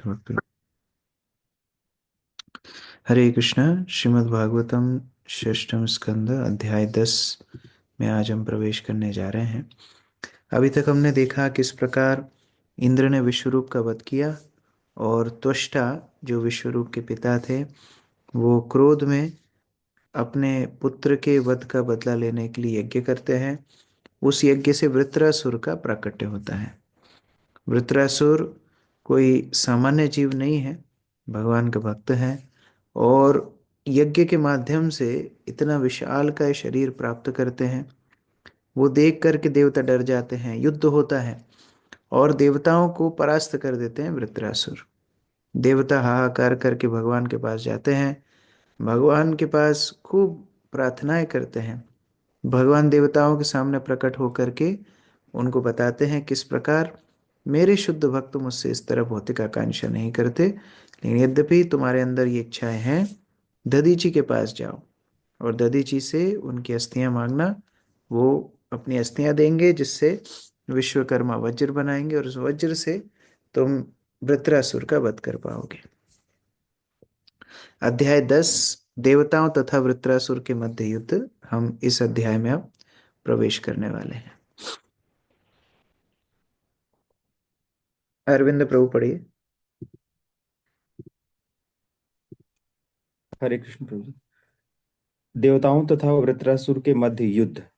भक्त। हरे कृष्णा। श्रीमद् भागवतम षष्ठम स्कंद अध्याय 10 में आज हम प्रवेश करने जा रहे हैं। अभी तक हमने देखा किस प्रकार इंद्र ने विश्वरूप का वध किया और त्वष्टा जो विश्वरूप के पिता थे वो क्रोध में अपने पुत्र के वध का बदला लेने के लिए यज्ञ करते हैं। उस यज्ञ से वृत्रासुर का प्राकट्य होता है। वृत्रासुर कोई सामान्य जीव नहीं है, भगवान का भक्त है और यज्ञ के माध्यम से इतना विशाल का शरीर प्राप्त करते हैं। वो देख करके देवता डर जाते हैं, युद्ध होता है और देवताओं को परास्त कर देते हैं वृत्रासुर। देवता हाहाकार करके भगवान के पास जाते हैं, भगवान के पास खूब प्रार्थनाएं करते हैं। भगवान देवताओं के सामने प्रकट होकर के उनको बताते हैं किस प्रकार मेरे शुद्ध भक्त मुझसे इस तरह भौतिक आकांक्षा नहीं करते, लेकिन यद्यपि तुम्हारे अंदर ये इच्छाएं हैं, दधीची के पास जाओ और दधीची से उनकी अस्थियां मांगना। वो अपनी अस्थियां देंगे जिससे विश्वकर्मा वज्र बनाएंगे और उस वज्र से तुम वृत्रासुर का वध कर पाओगे। अध्याय 10 देवताओं तथा वृत्रासुर के मध्य युद्ध, हम इस अध्याय में अब प्रवेश करने वाले हैं। अरविंद प्रभु पढ़िए। हरे कृष्ण प्रभु जी। देवताओं तथा वृत्रासुर के मध्य युद्ध।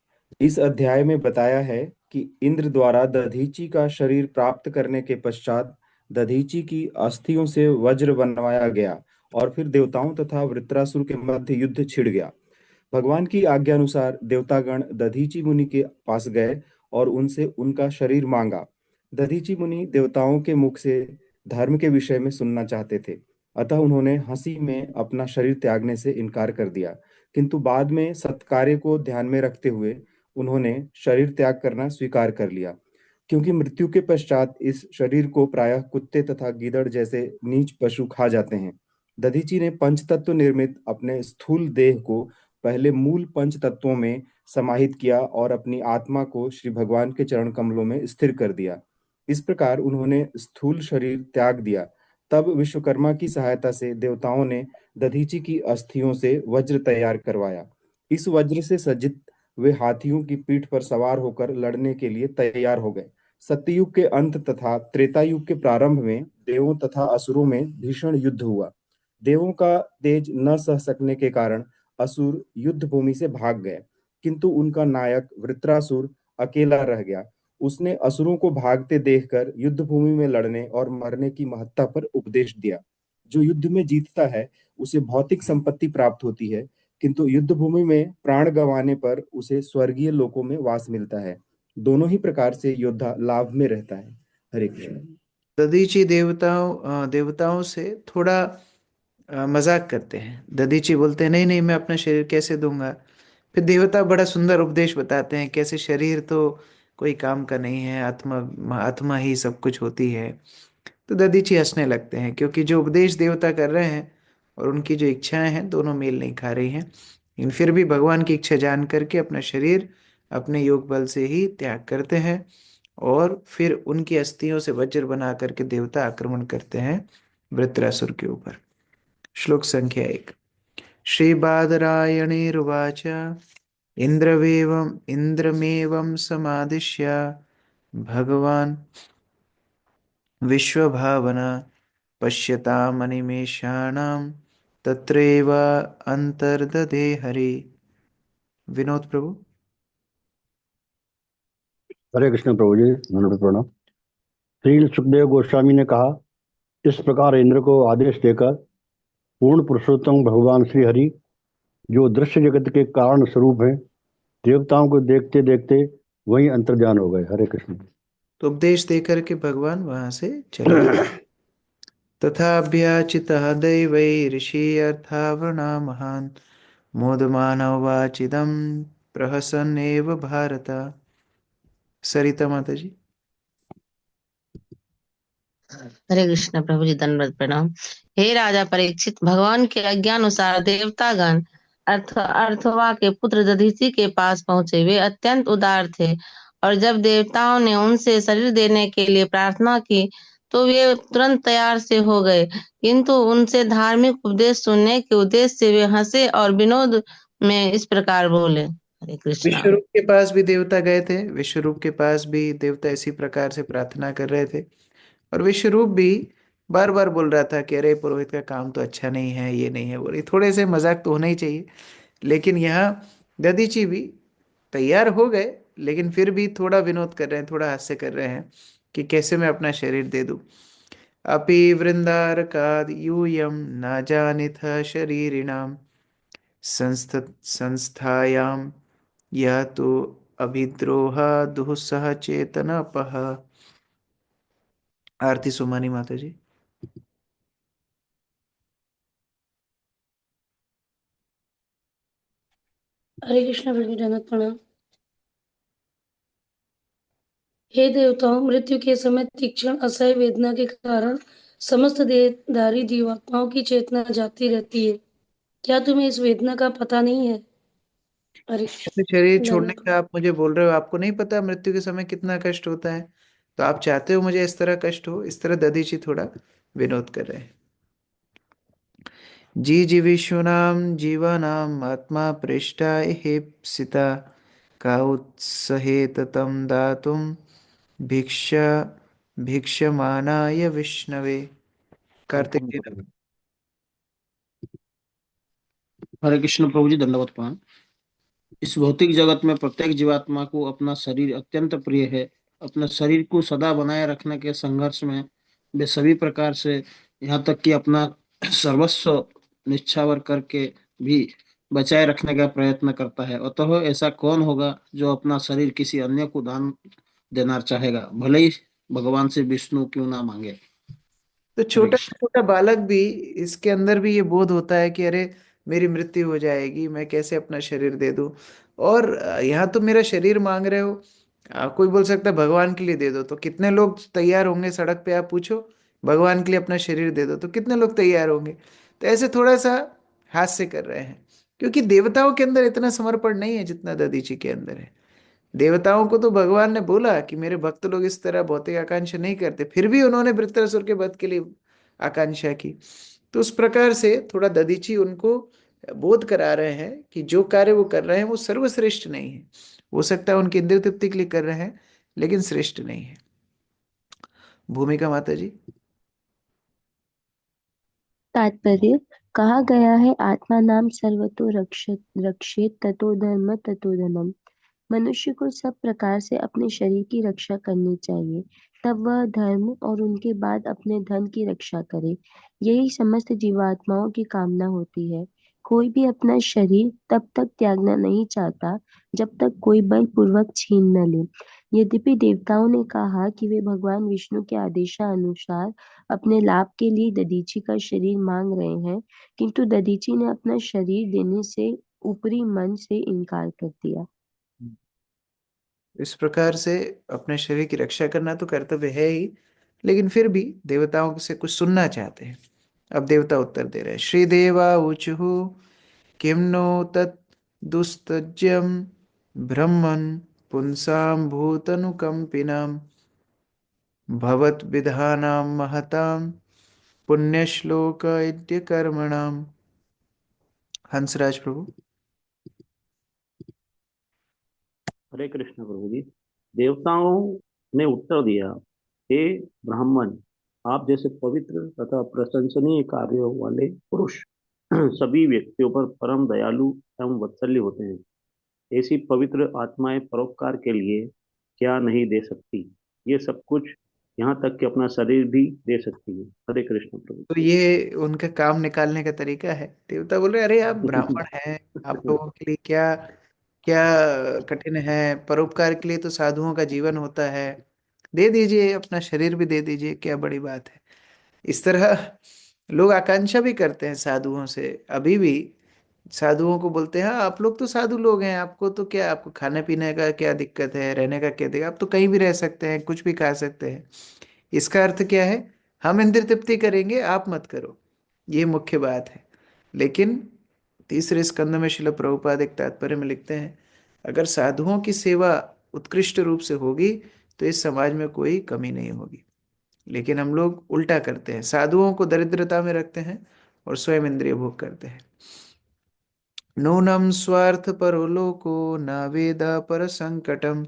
इस अध्याय में बताया है कि इंद्र द्वारा दधीची का शरीर प्राप्त करने के पश्चात दधीची की अस्थियों से वज्र बनवाया गया और फिर देवताओं तथा वृत्रासुर के मध्य युद्ध छिड़ गया। भगवान की आज्ञा अनुसार देवतागण दधीची मुनि के पास गए और उनसे उनका शरीर मांगा। दधीची मुनि देवताओं के मुख से धर्म के विषय में सुनना चाहते थे, अतः उन्होंने हंसी में अपना शरीर त्यागने से इनकार कर दिया, किंतु बाद में सत्कार्य को ध्यान में रखते हुए उन्होंने शरीर त्याग करना स्वीकार कर लिया, क्योंकि मृत्यु के पश्चात इस शरीर को प्रायः कुत्ते तथा गीदड़ जैसे नीच पशु खा जाते हैं। दधीची ने पंचतत्व निर्मित अपने स्थूल देह को पहले मूल पंच तत्वों में समाहित किया और अपनी आत्मा को श्री भगवान के चरण कमलों में स्थिर कर दिया। इस प्रकार उन्होंने स्थूल शरीर त्याग दिया। तब विश्वकर्मा की सहायता से देवताओं ने दधीची की अस्थियों से वज्र तैयार करवाया। इस वज्र से सज्जित वे हाथियों की पीठ पर सवार होकर लड़ने के लिए तैयार हो गए। सत्ययुग के अंत तथा त्रेता युग के प्रारंभ में देवों तथा असुरों में भीषण युद्ध हुआ। देवों का तेज न सह सकने के कारण असुर युद्ध भूमि से भाग गए, किंतु उनका नायक वृत्रासुर अकेला रह गया। उसने असुरों को भागते देखकर युद्ध भूमि में लड़ने और मरने की महत्ता पर उपदेश दिया। जो युद्ध में जीतता है उसे भौतिक संपत्ति प्राप्त होती है, किंतु युद्ध भूमि में प्राण गंवाने पर उसे स्वर्गीय लोकों में वास मिलता है। दोनों ही प्रकार से योद्धा लाभ में रहता है। हरे कृष्ण। दधीची देवताओं से थोड़ा मजाक करते हैं। दधीची बोलते हैं नहीं नहीं, मैं अपना शरीर कैसे दूंगा। फिर देवता बड़ा सुंदर उपदेश बताते हैं, कैसे शरीर तो कोई काम का नहीं है, आत्मा आत्मा ही सब कुछ होती है। तो दधीची हंसने लगते हैं, क्योंकि जो उपदेश देवता कर रहे हैं और उनकी जो इच्छाएं हैं दोनों मेल नहीं खा रही हैं। लेकिन फिर भी भगवान की इच्छा जान करके अपना शरीर अपने योग बल से ही त्याग करते हैं और फिर उनकी अस्थियों से वज्र बना करके देवता आक्रमण करते हैं वृत्रासुर के ऊपर। श्लोक संख्या 1। श्रीबादरायणीरुवाच इंद्रमेवं समादिश्य भगवान् विश्वभावना पश्यतामनिमेषाणां तत्रैव अंतर्दधे हरि। विनोद प्रभु। हरे कृष्ण प्रभु जी, नमस्ते प्रणाम। श्री सुखदेव गोस्वामी ने कहा, इस प्रकार इंद्र को आदेश देकर पूर्ण पुरुषोत्तम भगवान श्री हरि, जो दृश्य जगत के कारण स्वरूप हैं, देवताओं को देखते देखते वहीं अंतर्ध्यान हो गए। हरे कृष्ण। तो उपदेश देकर के भगवान वहां से चले गए। तथाभ्याचितः दैवैऋषि अर्थावरणा महान् मोदमानवाचिदं प्रहसन्नेव भारत। सरिता माता जी। हरे कृष्ण प्रभु जी, दंडवत प्रणाम। हे राजा परीक्षित, भगवान के आज्ञानुसार देवतागण अर्थवा के पुत्र दधीचि के पास पहुंचे। वे अत्यंत उदार थे और जब देवताओं ने उनसे शरीर देने के लिए प्रार्थना की तो वे तुरंत तैयार से हो गए, किंतु उनसे धार्मिक उपदेश सुनने के उद्देश्य से वे हंसे और विनोद में इस प्रकार बोले। हरे कृष्णा। विश्वरूप के पास भी देवता गए थे, विश्वरूप के पास भी देवता इसी प्रकार से प्रार्थना कर रहे थे, और विश्वरूप भी बार बार बोल रहा था कि अरे पुरोहित का काम तो अच्छा नहीं है, ये नहीं है, वो नहीं, थोड़े से मजाक तो होना ही चाहिए। लेकिन यहाँ दधीची भी तैयार हो गए, लेकिन फिर भी थोड़ा विनोद कर रहे हैं, थोड़ा हास्य कर रहे हैं कि कैसे मैं अपना शरीर दे दूं। अपि वृंदारकाद यूयम न जानिथ शरीरिणाम संस्थ संस्थायाम यह तो अभिद्रोह दुस्सह चेतन अपह। आरती सुमानी माता जी। हरे कृष्ण प्रभु जगन्नाथ प्रणाम। हे देवताओं, मृत्यु के समय तीक्ष्ण असह्य वेदना के कारण समस्त देहधारी जीवात्माओं की चेतना जाती रहती है। क्या तुम्हें इस वेदना का पता नहीं है? हरे अपने शरीर छोड़ने धन्यवाद। का आप मुझे बोल रहे हो, आपको नहीं पता मृत्यु के समय कितना कष्ट होता है? तो आप चाहते हो मुझे इस तरह कष्ट हो? इस तरह दधीची थोड़ा विनोद कर रहे हैं। जी जीविषूणाम जीवानाम आत्मा प्रेष्ठा हे सिता का उत्सहेत तम दातुम भिक्षा भिक्षमानाय विष्णवे। कार्तिक जी। हरे कृष्ण प्रभु जी, दंडवत प्रणाम। इस भौतिक जगत में प्रत्येक जीवात्मा को अपना शरीर अत्यंत प्रिय है। अपने शरीर को सदा बनाए रखने के संघर्ष में वे सभी प्रकार से, यहाँ तक कि अपना सर्वस्व निछावर करके भी बचाए रखने का प्रयत्न करता है। अतः ऐसा कौन होगा जो अपना शरीर किसी अन्य को दान देना चाहेगा, भले ही भगवान से विष्णु क्यों ना मांगे। तो हरे छोटा कृष्ण। छोटा बालक भी, इसके अंदर भी ये बोध होता है कि अरे मेरी मृत्यु हो जाएगी, मैं कैसे अपना शरीर दे दूं। और यहाँ तो मेरा शरीर मांग रहे हो। कोई बोल सकता है भगवान के लिए दे दो, तो कितने लोग तैयार होंगे? सड़क पे आप पूछो, भगवान के लिए अपना शरीर दे दो, तो कितने लोग तैयार होंगे? तो ऐसे थोड़ा सा हास्य कर रहे हैं, क्योंकि देवताओं के अंदर इतना समर्पण नहीं है जितना दधीची के अंदर है। देवताओं को तो भगवान ने बोला कि मेरे भक्त लोग इस तरह भौतिक आकांक्षा नहीं करते, फिर भी उन्होंने वृत्रासुर के वध के लिए आकांक्षा की। तो उस प्रकार से थोड़ा दधीची उनको बोध करा रहे हैं कि जो कार्य वो कर रहे हैं वो सर्वश्रेष्ठ नहीं है। हो सकता है उनकी इंद्रिय तृप्ति के लिए कर रहे हैं, लेकिन श्रेष्ठ नहीं है। भूमिका माता जी। तात्पर्य कहा गया है, आत्मा नाम सर्वतो रक्षेत ततो धर्म ततो धनम। मनुष्य को सब प्रकार से अपने शरीर की रक्षा करनी चाहिए, तब वह धर्म और उनके बाद अपने धन की रक्षा करे। यही समस्त जीवात्माओं की कामना होती है। कोई भी अपना शरीर तब तक त्यागना नहीं चाहता जब तक कोई बलपूर्वक छीन न ले। यद्यपि देवताओं ने कहा कि वे भगवान विष्णु के आदेशानुसार अपने लाभ के लिए दधीची का शरीर मांग रहे हैं, किंतु दधीची ने अपना शरीर देने से ऊपरी मन से इनकार कर दिया। इस प्रकार से अपने शरीर की रक्षा करना तो कर्तव्य है ही, लेकिन फिर भी देवताओं से कुछ सुनना चाहते हैं। अब देवता उत्तर दे रहे हैं। श्रीदेवा ऊचुहु किम नो तत् दुस्तज्यम ब्रह्मन् पुंसां भूतनुकंपिनां भवत विधानां महतां पुण्यश्लोक इत्य कर्मणाम। हंसराज प्रभु। हरे कृष्ण प्रभु जी। देवताओं ने उत्तर दिया, हे ब्राह्मण, आप जैसे पवित्र तथा प्रशंसनीय कार्यों वाले पुरुष सभी व्यक्तियों पर परम दयालु एवं वात्सल्य होते हैं। ऐसी पवित्र आत्माएं परोपकार के लिए क्या नहीं दे सकती? ये सब कुछ, यहाँ तक कि अपना शरीर भी दे सकती है। हरे कृष्ण प्रभु। तो ये उनका काम निकालने का तरीका है। देवता बोल रहे अरे आप ब्राह्मण हैं, आप लोगों के लिए क्या क्या कठिन है? परोपकार के लिए तो साधुओं का जीवन होता है, दे दीजिए, अपना शरीर भी दे दीजिए, क्या बड़ी बात है? इस तरह लोग आकांक्षा भी करते हैं साधुओं से अभी भी। साधुओं को बोलते हैं हाँ आप लोग तो साधु लोग हैं, आपको तो क्या, आपको खाने पीने का क्या दिक्कत है, रहने का क्या दिक्कत, आप तो कहीं भी रह सकते हैं, कुछ भी खा सकते हैं। इसका अर्थ क्या है? हम इंद्रिय तृप्ति करेंगे, आप मत करो, ये मुख्य बात है। लेकिन तीसरे स्कंद में श्रील प्रभुपाद एक तात्पर्य में लिखते हैं, अगर साधुओं की सेवा उत्कृष्ट रूप से होगी तो इस समाज में कोई कमी नहीं होगी। लेकिन हम लोग उल्टा करते हैं, साधुओं को दरिद्रता में रखते हैं और स्वयं इंद्रिय भोग करते हैं। नूनम स्वार्थ परो लोको न वेद पर संकटम,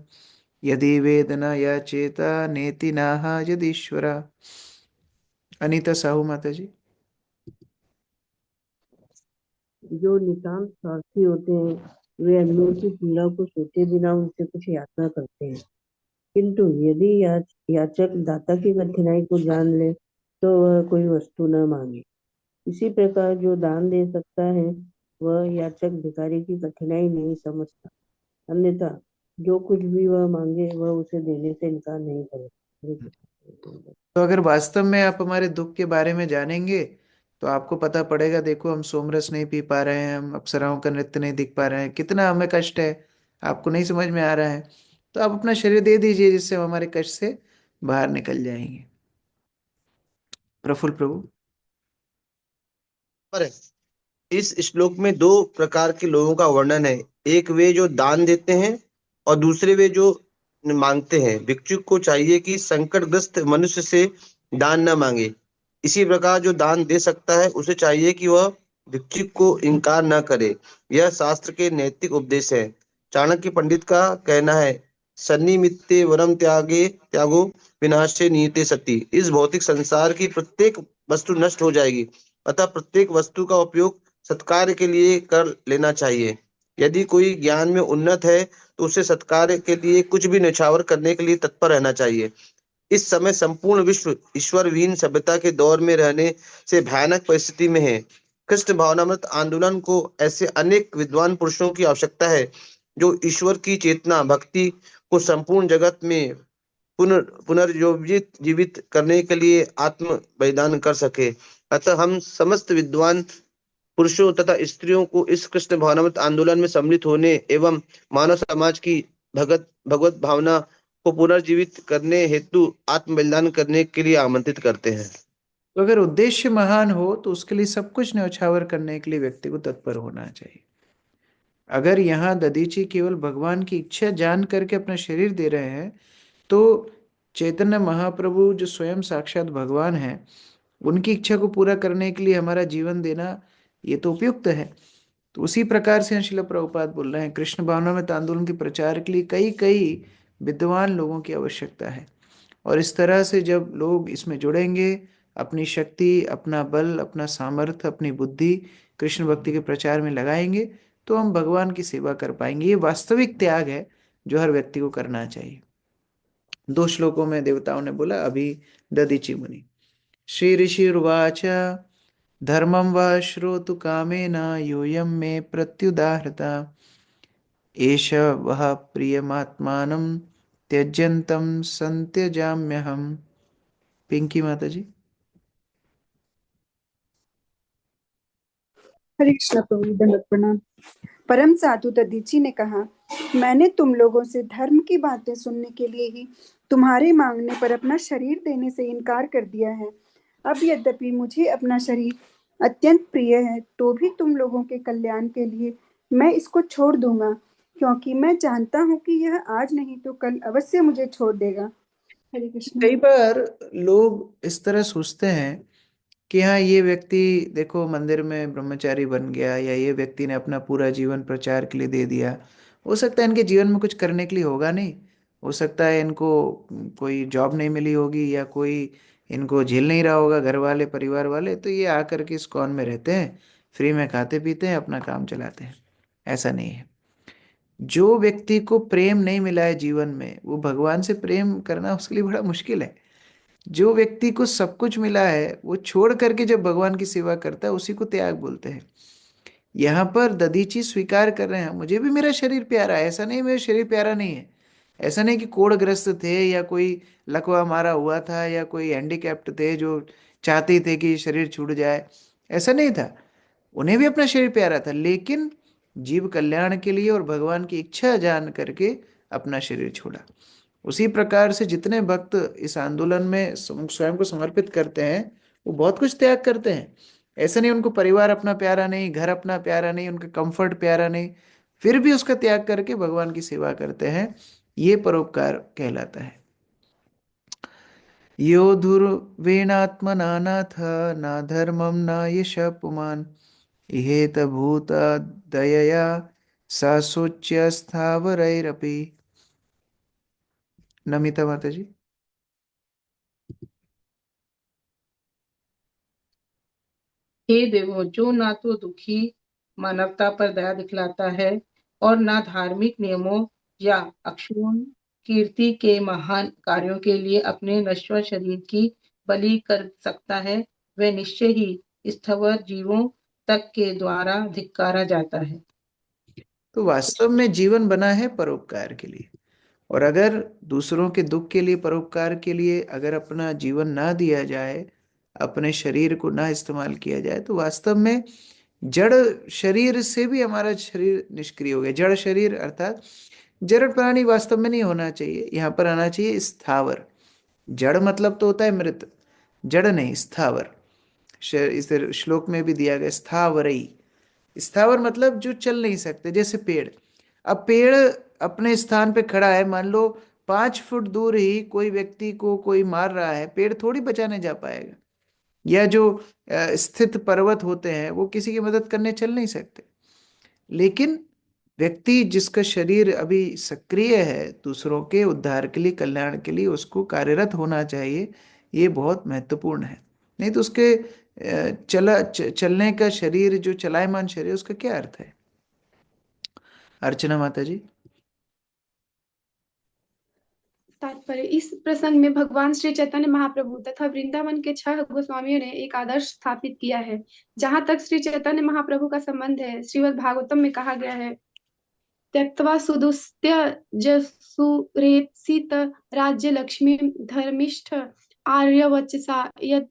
यदि वेद न याचेता नेति नाह यदीश्वरा। अनीता साहू माता जी। जो नितांत स्वार्थी होते हैं वे अन्यों की पीड़ा को सोचे बिना उनसे कुछ याचना करते हैं, किंतु यदि याचक दाता की कठिनाई को जान ले तो वह कोई वस्तु न मांगे। इसी प्रकार जो दान दे सकता है वह याचक भिखारी की कठिनाई नहीं समझता, अन्यथा जो कुछ भी वह मांगे वह उसे देने से इनकार नहीं करेगा। तो अगर वास्तव में आप हमारे दुख के बारे में जानेंगे तो आपको पता पड़ेगा, देखो हम सोमरस नहीं पी पा रहे हैं, हम अप्सराओं का नृत्य नहीं दिख पा रहे हैं, कितना हमें कष्ट है, आपको नहीं समझ में आ रहा है। तो आप अपना शरीर दे दीजिए जिससे हम हमारे कष्ट से बाहर निकल जाएंगे। प्रफुल्ल प्रभु। पर इस श्लोक में दो प्रकार के लोगों का वर्णन है। एक वे जो दान देते हैं और दूसरे वे जो मांगते हैं। भिक्षुक को चाहिए कि संकटग्रस्त मनुष्य से दान न मांगे। इसी प्रकार जो दान दे सकता है उसे चाहिए कि वह भिक्षुक को इनकार न करे। यह शास्त्र के नैतिक उपदेश है। चाणक्य पंडित का कहना है, सन्निमित्ते वरम त्यागे त्यागो विनाशे नियते सति। इस भौतिक संसार की प्रत्येक वस्तु नष्ट हो जाएगी, अतः प्रत्येक वस्तु का उपयोग सत्कार्य के लिए कर लेना चाहिए। यदि कोई ज्ञान में उन्नत है तो उसे सत्कार्य के लिए कुछ भी न्यौछावर करने के लिए तत्पर रहना चाहिए। इस समय संपूर्ण विश्व ईश्वर विहीन सभ्यता के दौर में रहने से भयानक परिस्थिति में है। कृष्ण भावनामृत आंदोलन को ऐसे अनेक विद्वान पुरुषों की आवश्यकता है जो ईश्वर की चेतना भक्ति को संपूर्ण जगत में पुनर्जीवित जीवित करने के लिए आत्म बलिदान कर सके। अतः हम समस्त विद्वान पुरुषों तथा स्त्रियों को इस कृष्ण भावनामृत आंदोलन में सम्मिलित होने एवं मानव समाज की भगवत भावना को पुनर्जीवित करने हेतु आत्म बलिदान करने के लिए आमंत्रित करते हैं। तो अगर उद्देश्य महान हो तो उसके लिए सब कुछ न्यौछावर करने के लिए व्यक्ति को तत्पर होना चाहिए। अगर यहाँ दधीची केवल भगवान की इच्छा जान करके अपना शरीर दे रहे हैं तो चैतन्य महाप्रभु जो स्वयं साक्षात भगवान हैं उनकी इच्छा को पूरा करने के लिए हमारा जीवन देना ये तो उपयुक्त है। तो उसी प्रकार से श्रील प्रभुपाद बोल रहे हैं, कृष्ण भावनामृत आंदोलन के प्रचार के लिए कई कई विद्वान लोगों की आवश्यकता है। और इस तरह से जब लोग इसमें जुड़ेंगे, अपनी शक्ति, अपना बल, अपना सामर्थ्य, अपनी बुद्धि कृष्ण भक्ति के प्रचार में लगाएंगे तो हम भगवान की सेवा कर पाएंगे। ये वास्तविक त्याग है जो हर व्यक्ति को करना चाहिए। 2 श्लोकों में देवताओं ने बोला। अभी दधीचि मुनि। श्री ऋषिर्वाच धर्मं वा श्रोतु कामेन यूयं मे प्रत्युदाहृता, एष वः प्रियमात्मानं त्यज्यन्तं संत्यजाम्यहम्। पिंकी माता जी। हरे कृष्ण प्रभु, दंडवत प्रणाम। परम साधु दधीची ने कहा, मैंने तुम लोगों से धर्म की बातें सुनने के लिए ही तुम्हारे मांगने पर अपना शरीर देने से इनकार कर दिया है। अब यद्यपि मुझे अपना शरीर अत्यंत प्रिय है तो भी तुम लोगों के कल्याण के लिए मैं इसको छोड़ दूंगा, क्योंकि मैं जानता हूँ कि यह आज नहीं तो कल अवश्य मुझे छोड़ देगा। हरे कृष्ण। कई बार लोग इस तरह सोचते हैं कि हाँ ये व्यक्ति देखो मंदिर में ब्रह्मचारी बन गया, या ये व्यक्ति ने अपना पूरा जीवन प्रचार के लिए दे दिया, हो सकता है इनके जीवन में कुछ करने के लिए होगा नहीं, हो सकता है इनको कोई जॉब नहीं मिली होगी या कोई इनको झेल नहीं रहा होगा घर वाले परिवार वाले, तो ये आकर के इस कॉन में रहते हैं, फ्री में खाते पीते हैं, अपना काम चलाते हैं। ऐसा नहीं है। जो व्यक्ति को प्रेम नहीं मिला है जीवन में, वो भगवान से प्रेम करना उसके लिए बड़ा मुश्किल है। जो व्यक्ति को सब कुछ मिला है वो छोड़ करके जब भगवान की सेवा करता है उसी को त्याग बोलते हैं। यहाँ पर दधीची स्वीकार कर रहे हैं, मुझे भी मेरा शरीर प्यारा है, ऐसा नहीं मेरा शरीर प्यारा नहीं है, ऐसा नहीं कि कोढ़ग्रस्त थे या कोई लकवा मारा हुआ था या कोई हैंडीकैप्ड थे जो चाहते थे कि शरीर छूट जाए, ऐसा नहीं था। उन्हें भी अपना शरीर प्यारा था, लेकिन जीव कल्याण के लिए और भगवान की इच्छा जान करके अपना शरीर छोड़ा। उसी प्रकार से जितने भक्त इस आंदोलन में स्वयं को समर्पित करते हैं वो बहुत कुछ त्याग करते हैं। ऐसा नहीं उनको परिवार अपना प्यारा नहीं, घर अपना प्यारा नहीं, उनका कंफर्ट प्यारा नहीं, फिर भी उसका त्याग करके भगवान की सेवा करते हैं। ये परोपकार कहलाता है। यो धुर्वेणात्मना नाथ न धर्मं न यशः पुमान् इहेत भूत दयया सा शोच्य स्थावरैरपि। नमिता माता जी। हे देवों, जो ना तो दुखी मानवता पर दया दिखलाता है और ना धार्मिक नियमों या अक्षुण्ण कीर्ति के महान कार्यों के लिए अपने नश्वर शरीर की बलि कर सकता है, वह निश्चय ही स्थवर जीवों तक के द्वारा धिक्कारा जाता है। तो वास्तव में जीवन बना है परोपकार के लिए, और अगर दूसरों के दुख के लिए, परोपकार के लिए अगर अपना जीवन ना दिया जाए, अपने शरीर को ना इस्तेमाल किया जाए, तो वास्तव में जड़ शरीर से भी हमारा शरीर निष्क्रिय हो गया। जड़ शरीर अर्थात जड़ प्राणी वास्तव में नहीं होना चाहिए, यहाँ पर आना चाहिए स्थावर। जड़ मतलब तो होता है मृत, जड़ नहीं, स्थावर। इस श्लोक में भी दिया गया स्थावरई। स्थावर मतलब जो चल नहीं सकते, जैसे पेड़। अब पेड़ अपने स्थान पे खड़ा है, मान लो 5 फुट दूर ही कोई व्यक्ति को कोई मार रहा है, पेड़ थोड़ी बचाने जा पाएगा। या जो स्थित पर्वत होते हैं वो किसी की मदद करने चल नहीं सकते। लेकिन व्यक्ति जिसका शरीर अभी सक्रिय है दूसरों के उद्धार के लिए, कल्याण के लिए, उसको कार्यरत होना चाहिए। ये बहुत महत्वपूर्ण है। नहीं तो उसके चलने का शरीर, जो चलायमान शरीर, उसका क्या अर्थ है। अर्चना माता जी। तात्पर्य: इस प्रसंग में भगवान श्री चैतन्य महाप्रभु तथा वृंदावन के 6 गोस्वामियों ने एक आदर्श स्थापित किया है। जहाँ तक श्री चैतन्य महाप्रभु का संबंध है, श्रीमद् भागवतम में कहा गया है, त्यक्त्वा सुदुस्त्य जसुरेप्सित राज्य लक्ष्मी धर्मिष्ठ आर्यवचसा यद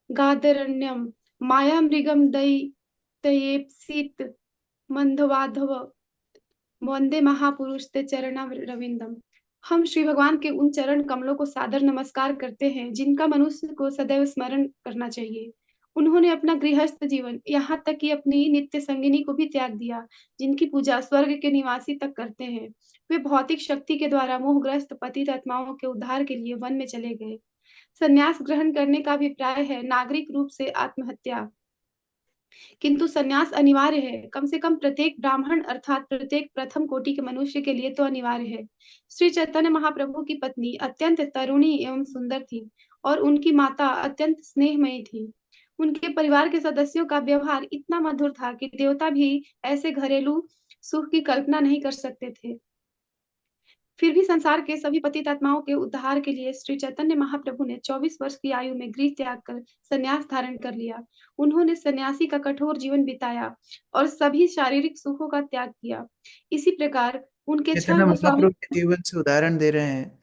गादरण्यम माया मृगम दैत्येप्सित मंदवाधव वंदे महापुरुष ते चरणारविंदम। हम श्री भगवान के उन चरण कमलों को सादर नमस्कार करते हैं जिनका मनुष्य को सदैव स्मरण करना चाहिए। उन्होंने अपना गृहस्थ जीवन, यहाँ तक कि अपनी नित्य संगिनी को भी त्याग दिया, जिनकी पूजा स्वर्ग के निवासी तक करते हैं। वे भौतिक शक्ति के द्वारा मोहग्रस्त पतित आत्माओं के उद्धार के लिए वन में चले गए। संन्यास ग्रहण करने का अभिप्राय है नागरिक रूप से आत्महत्या, किंतु संन्यास अनिवार्य है। कम से कम प्रत्येक ब्राह्मण अर्थात प्रत्येक प्रथम कोटि के मनुष्य के लिए तो अनिवार्य है। श्री चैतन्य महाप्रभु की पत्नी अत्यंत तरुणी एवं सुंदर थी और उनकी माता अत्यंत स्नेहमयी थी। उनके परिवार के सदस्यों का व्यवहार इतना मधुर था कि देवता भी ऐसे घरेलू सुख की कल्पना नहीं कर सकते थे। फिर भी संसार के सभी पतित आत्माओं के उद्धार के लिए श्री चैतन्य महाप्रभु ने 24 वर्ष की आयु में गृह त्याग कर संन्यास धारण कर लिया। उन्होंने सन्यासी का कठोर जीवन बिताया और सभी शारीरिक सुखों का त्याग किया। इसी प्रकार उनके 6 चैतन्य गोस्वामी महाप्रभु के जीवन से उदाहरण दे रहे हैं।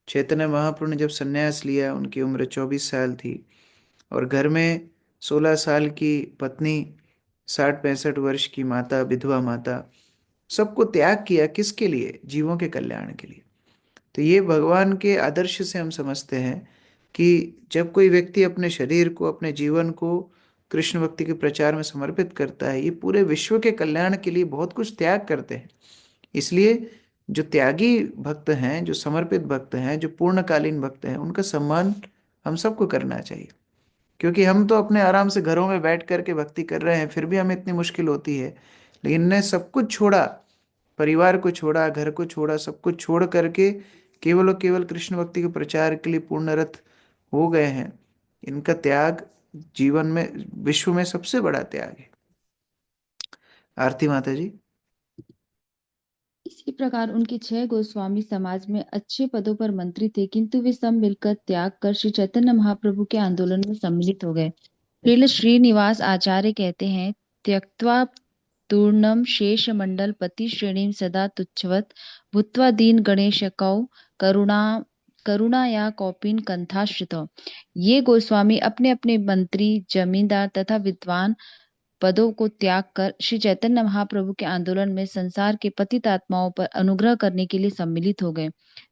चैतन्य महाप्रभु ने जब संन्यास लिया, उनकी उम्र 24 साल थी, और घर में 16 साल की पत्नी, 60-65 वर्ष की माता, विधवा माता, सबको त्याग किया। किसके लिए? जीवों के कल्याण के लिए। तो ये भगवान के आदर्श से हम समझते हैं कि जब कोई व्यक्ति अपने शरीर को, अपने जीवन को कृष्ण भक्ति के प्रचार में समर्पित करता है, ये पूरे विश्व के कल्याण के लिए बहुत कुछ त्याग करते हैं। इसलिए जो त्यागी भक्त हैं, जो समर्पित भक्त हैं, जो पूर्णकालीन भक्त हैं, उनका सम्मान हम सबको करना चाहिए। क्योंकि हम तो अपने आराम से घरों में बैठ करके भक्ति कर रहे हैं, फिर भी हमें इतनी मुश्किल होती है। लेकिन इन्हें सब कुछ छोड़ा, परिवार को छोड़ा, घर को छोड़ा, सब कुछ छोड़ करके केवल और केवल कृष्ण भक्ति के प्रचार के लिए पूर्णरत हो गए हैं। इनका त्याग जीवन में, विश्व में सबसे बड़ा त्याग है। आरती माता जी। इसी प्रकार उनके 6 गोस्वामी समाज में अच्छे पदों पर मंत्री थे, किंतु वे सब मिलकर त्याग कर श्री चैतन्य महाप्रभु के आंदोलन में सम्मिलित हो गए। श्रील श्रीनिवास आचार्य कहते हैं, त्यक्त्वा तूर्णम शेष मंडल पति श्रेणीम सदा तुच्छवत भूत्वा दीन गणेशकौ करुणा या कौपिन कंथाश्रित। ये गोस्वामी अपने अपने मंत्री, जमींदार तथा विद्वान पदों को त्याग कर श्री चैतन्य महाप्रभु के आंदोलन में संसार के पतित आत्माओं पर अनुग्रह करने के लिए सम्मिलित हो गए।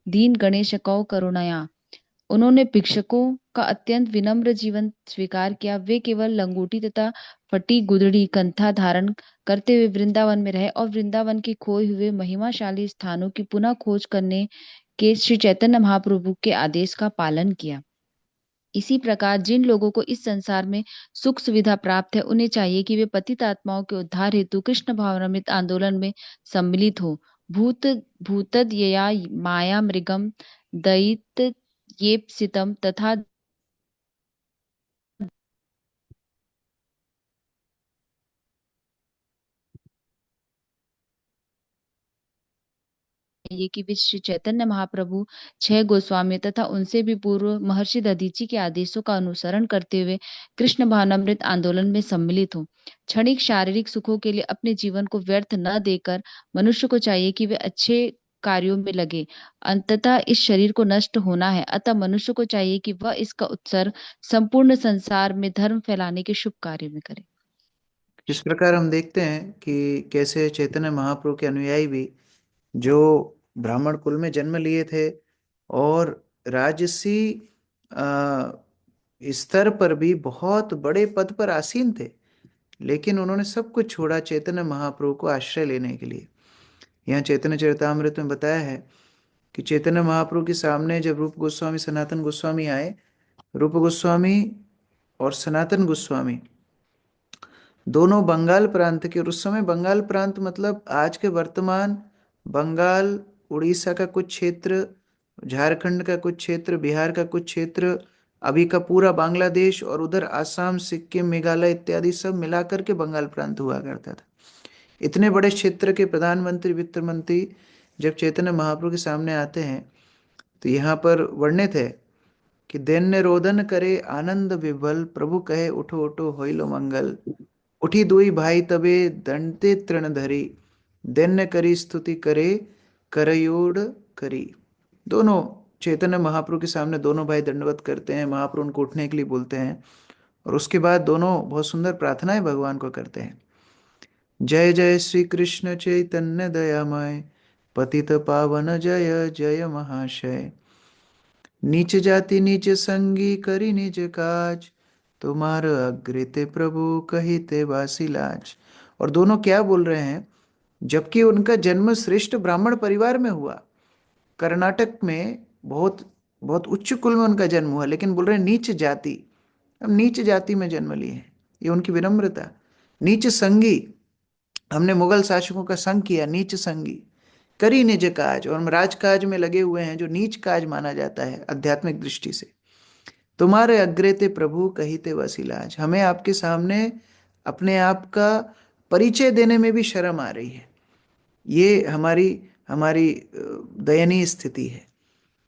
दीन गणेश कौ करुणया, उन्होंने भिक्षुकों का अत्यंत विनम्र जीवन स्वीकार किया। वे केवल लंगोटी तथा फटी गुदड़ी कंथा धारण करते हुए वृंदावन में रहे और वृंदावन के खोए हुए महिमाशाली स्थानों की पुनः खोज करने के श्री चैतन्य महाप्रभु के आदेश का पालन किया। इसी प्रकार जिन लोगों को इस संसार में सुख सुविधा प्राप्त है, उन्हें चाहिए कि वे पतित आत्माओं के उद्धार हेतु कृष्ण भावनामृत आंदोलन में सम्मिलित हो। भूत भूतद यया माया मृगम दयित येप्सितम तथा ये कि वे श्री चैतन्य महाप्रभु, छह गोस्वामी तथा उनसे भी पूर्व महर्षि दधीची के आदेशों का अनुसरण करते हुए कृष्ण भावनामृत आंदोलन में सम्मिलित हो। क्षणिक शारीरिक सुखों के लिए अपने जीवन को व्यर्थ न देकर मनुष्य को चाहिए कि वे अच्छे कार्यों में लगे। अंततः इस शरीर को नष्ट होना है, अतः मनुष्य को चाहिए कि वह इसका उत्सर्ग संपूर्ण संसार में धर्म फैलाने के शुभ कार्य में करे। इस प्रकार हम देखते हैं कि कैसे चैतन्य महाप्रभु के अनुयायी भी जो ब्राह्मण कुल में जन्म लिए थे और राजसी स्तर पर भी बहुत बड़े पद पर आसीन थे, लेकिन उन्होंने सब कुछ छोड़ा चैतन्य महाप्रभु को आश्रय लेने के लिए। यहाँ चैतन्य चरितामृत में बताया है कि चैतन्य महाप्रभु के सामने जब रूप गोस्वामी सनातन गोस्वामी आए, रूप गोस्वामी और सनातन गोस्वामी दोनों बंगाल प्रांत के, और उस समय बंगाल प्रांत मतलब आज के वर्तमान बंगाल, उड़ीसा का कुछ क्षेत्र, झारखंड का कुछ क्षेत्र, बिहार का कुछ क्षेत्र, अभी का पूरा बांग्लादेश और उधर आसाम, सिक्किम, मेघालय इत्यादि सब मिलाकर के बंगाल प्रांत हुआ करता था। इतने बड़े क्षेत्र के प्रधानमंत्री, वित्त मंत्री जब चैतन्य महाप्रभु के सामने आते हैं तो यहाँ पर वर्णित है कि दैन्य रोदन करे आनंद विभल, प्रभु कहे उठो उठो होइलो मंगल, उठी दुई भाई तबे दंडते तृण धरी, दैन्य करी स्तुति करे करयोड़ करी। दोनों चैतन्य महाप्रभु के सामने दोनों भाई दंडवत करते हैं, महाप्रभु उनको उठने के लिए बोलते हैं और उसके बाद दोनों बहुत सुंदर प्रार्थनाएं भगवान को करते हैं। जय जय श्री कृष्ण चैतन्य दयामय, पतित पावन जय जय महाशय, नीच जाति नीच संगी करी निज काज, तुम्हार अग्रते प्रभु कहिते बासी लाज। और दोनों क्या बोल रहे हैं, जबकि उनका जन्म श्रेष्ठ ब्राह्मण परिवार में हुआ, कर्नाटक में बहुत बहुत उच्च कुल में उनका जन्म हुआ, लेकिन बोल रहे हैं नीच जाति, हम नीच जाति में जन्म लिए हैं। ये उनकी विनम्रता। नीच संगी, हमने मुगल शासकों का संग किया, नीच संगी, करी निज काज, और हम राजकाज में लगे हुए हैं जो नीच काज माना जाता है आध्यात्मिक दृष्टि से। तुम्हारे अग्रते प्रभु कहिते वसीलाज, हमें आपके सामने अपने आप का परिचय देने में भी शर्म आ रही है। ये हमारी हमारी दयनीय स्थिति है।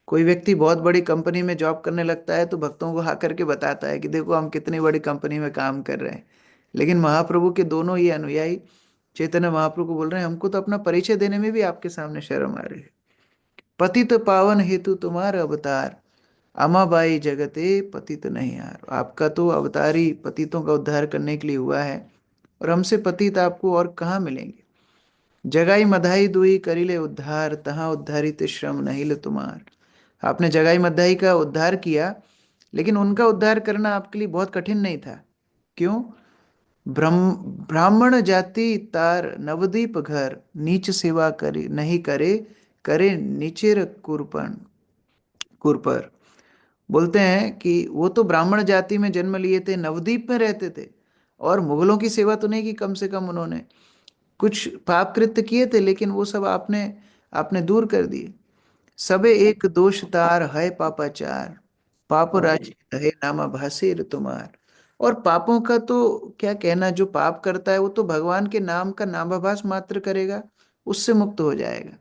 कोई व्यक्ति बहुत बड़ी कंपनी में जॉब करने लगता है तो भक्तों को हाँ करके बताता है कि देखो हम कितनी बड़ी कंपनी में काम कर रहे हैं, लेकिन महाप्रभु के दोनों ये अनुयायी चैतन्य महाप्रभु को बोल रहे हैं हमको तो अपना परिचय देने में भी आपके सामने शर्म आ रही है। पतित पावन हेतु तुम्हारा अवतार, अमाबाई जगते पतित नहीं हार, आपका तो अवतार ही पतितों का उद्धार करने के लिए हुआ है और हमसे पतित आपको और कहाँ मिलेंगे। जगाई मधाई दुई करिले उद्धार, तहाँ उद्धारित श्रम नहीं ले तुम्हार। आपने जगाई मधाई का उद्धार किया, लेकिन उनका उद्धार करना आपके लिए बहुत कठिन नहीं था। क्यों? ब्राह्मण जाति तार नवदीप घर, नीच सेवा करे नहीं करे, करे नीचेर कुरपन कुरपर। बोलते हैं कि वो तो ब्राह्मण जाति में जन्म लिए थे, नवदीप में रहते थे, और मुगलों की सेवा तो नहीं की, कम से कम उन्होंने कुछ पाप कृत्य किए थे, लेकिन वो सब आपने आपने दूर कर दिए। सबे एक दोष तार है पापाचार, पाप राजित है नामा भासेर तुम्हार। और पापों का तो क्या कहना, जो पाप करता है वो तो भगवान के नाम का नामाभास मात्र करेगा, उससे मुक्त हो जाएगा।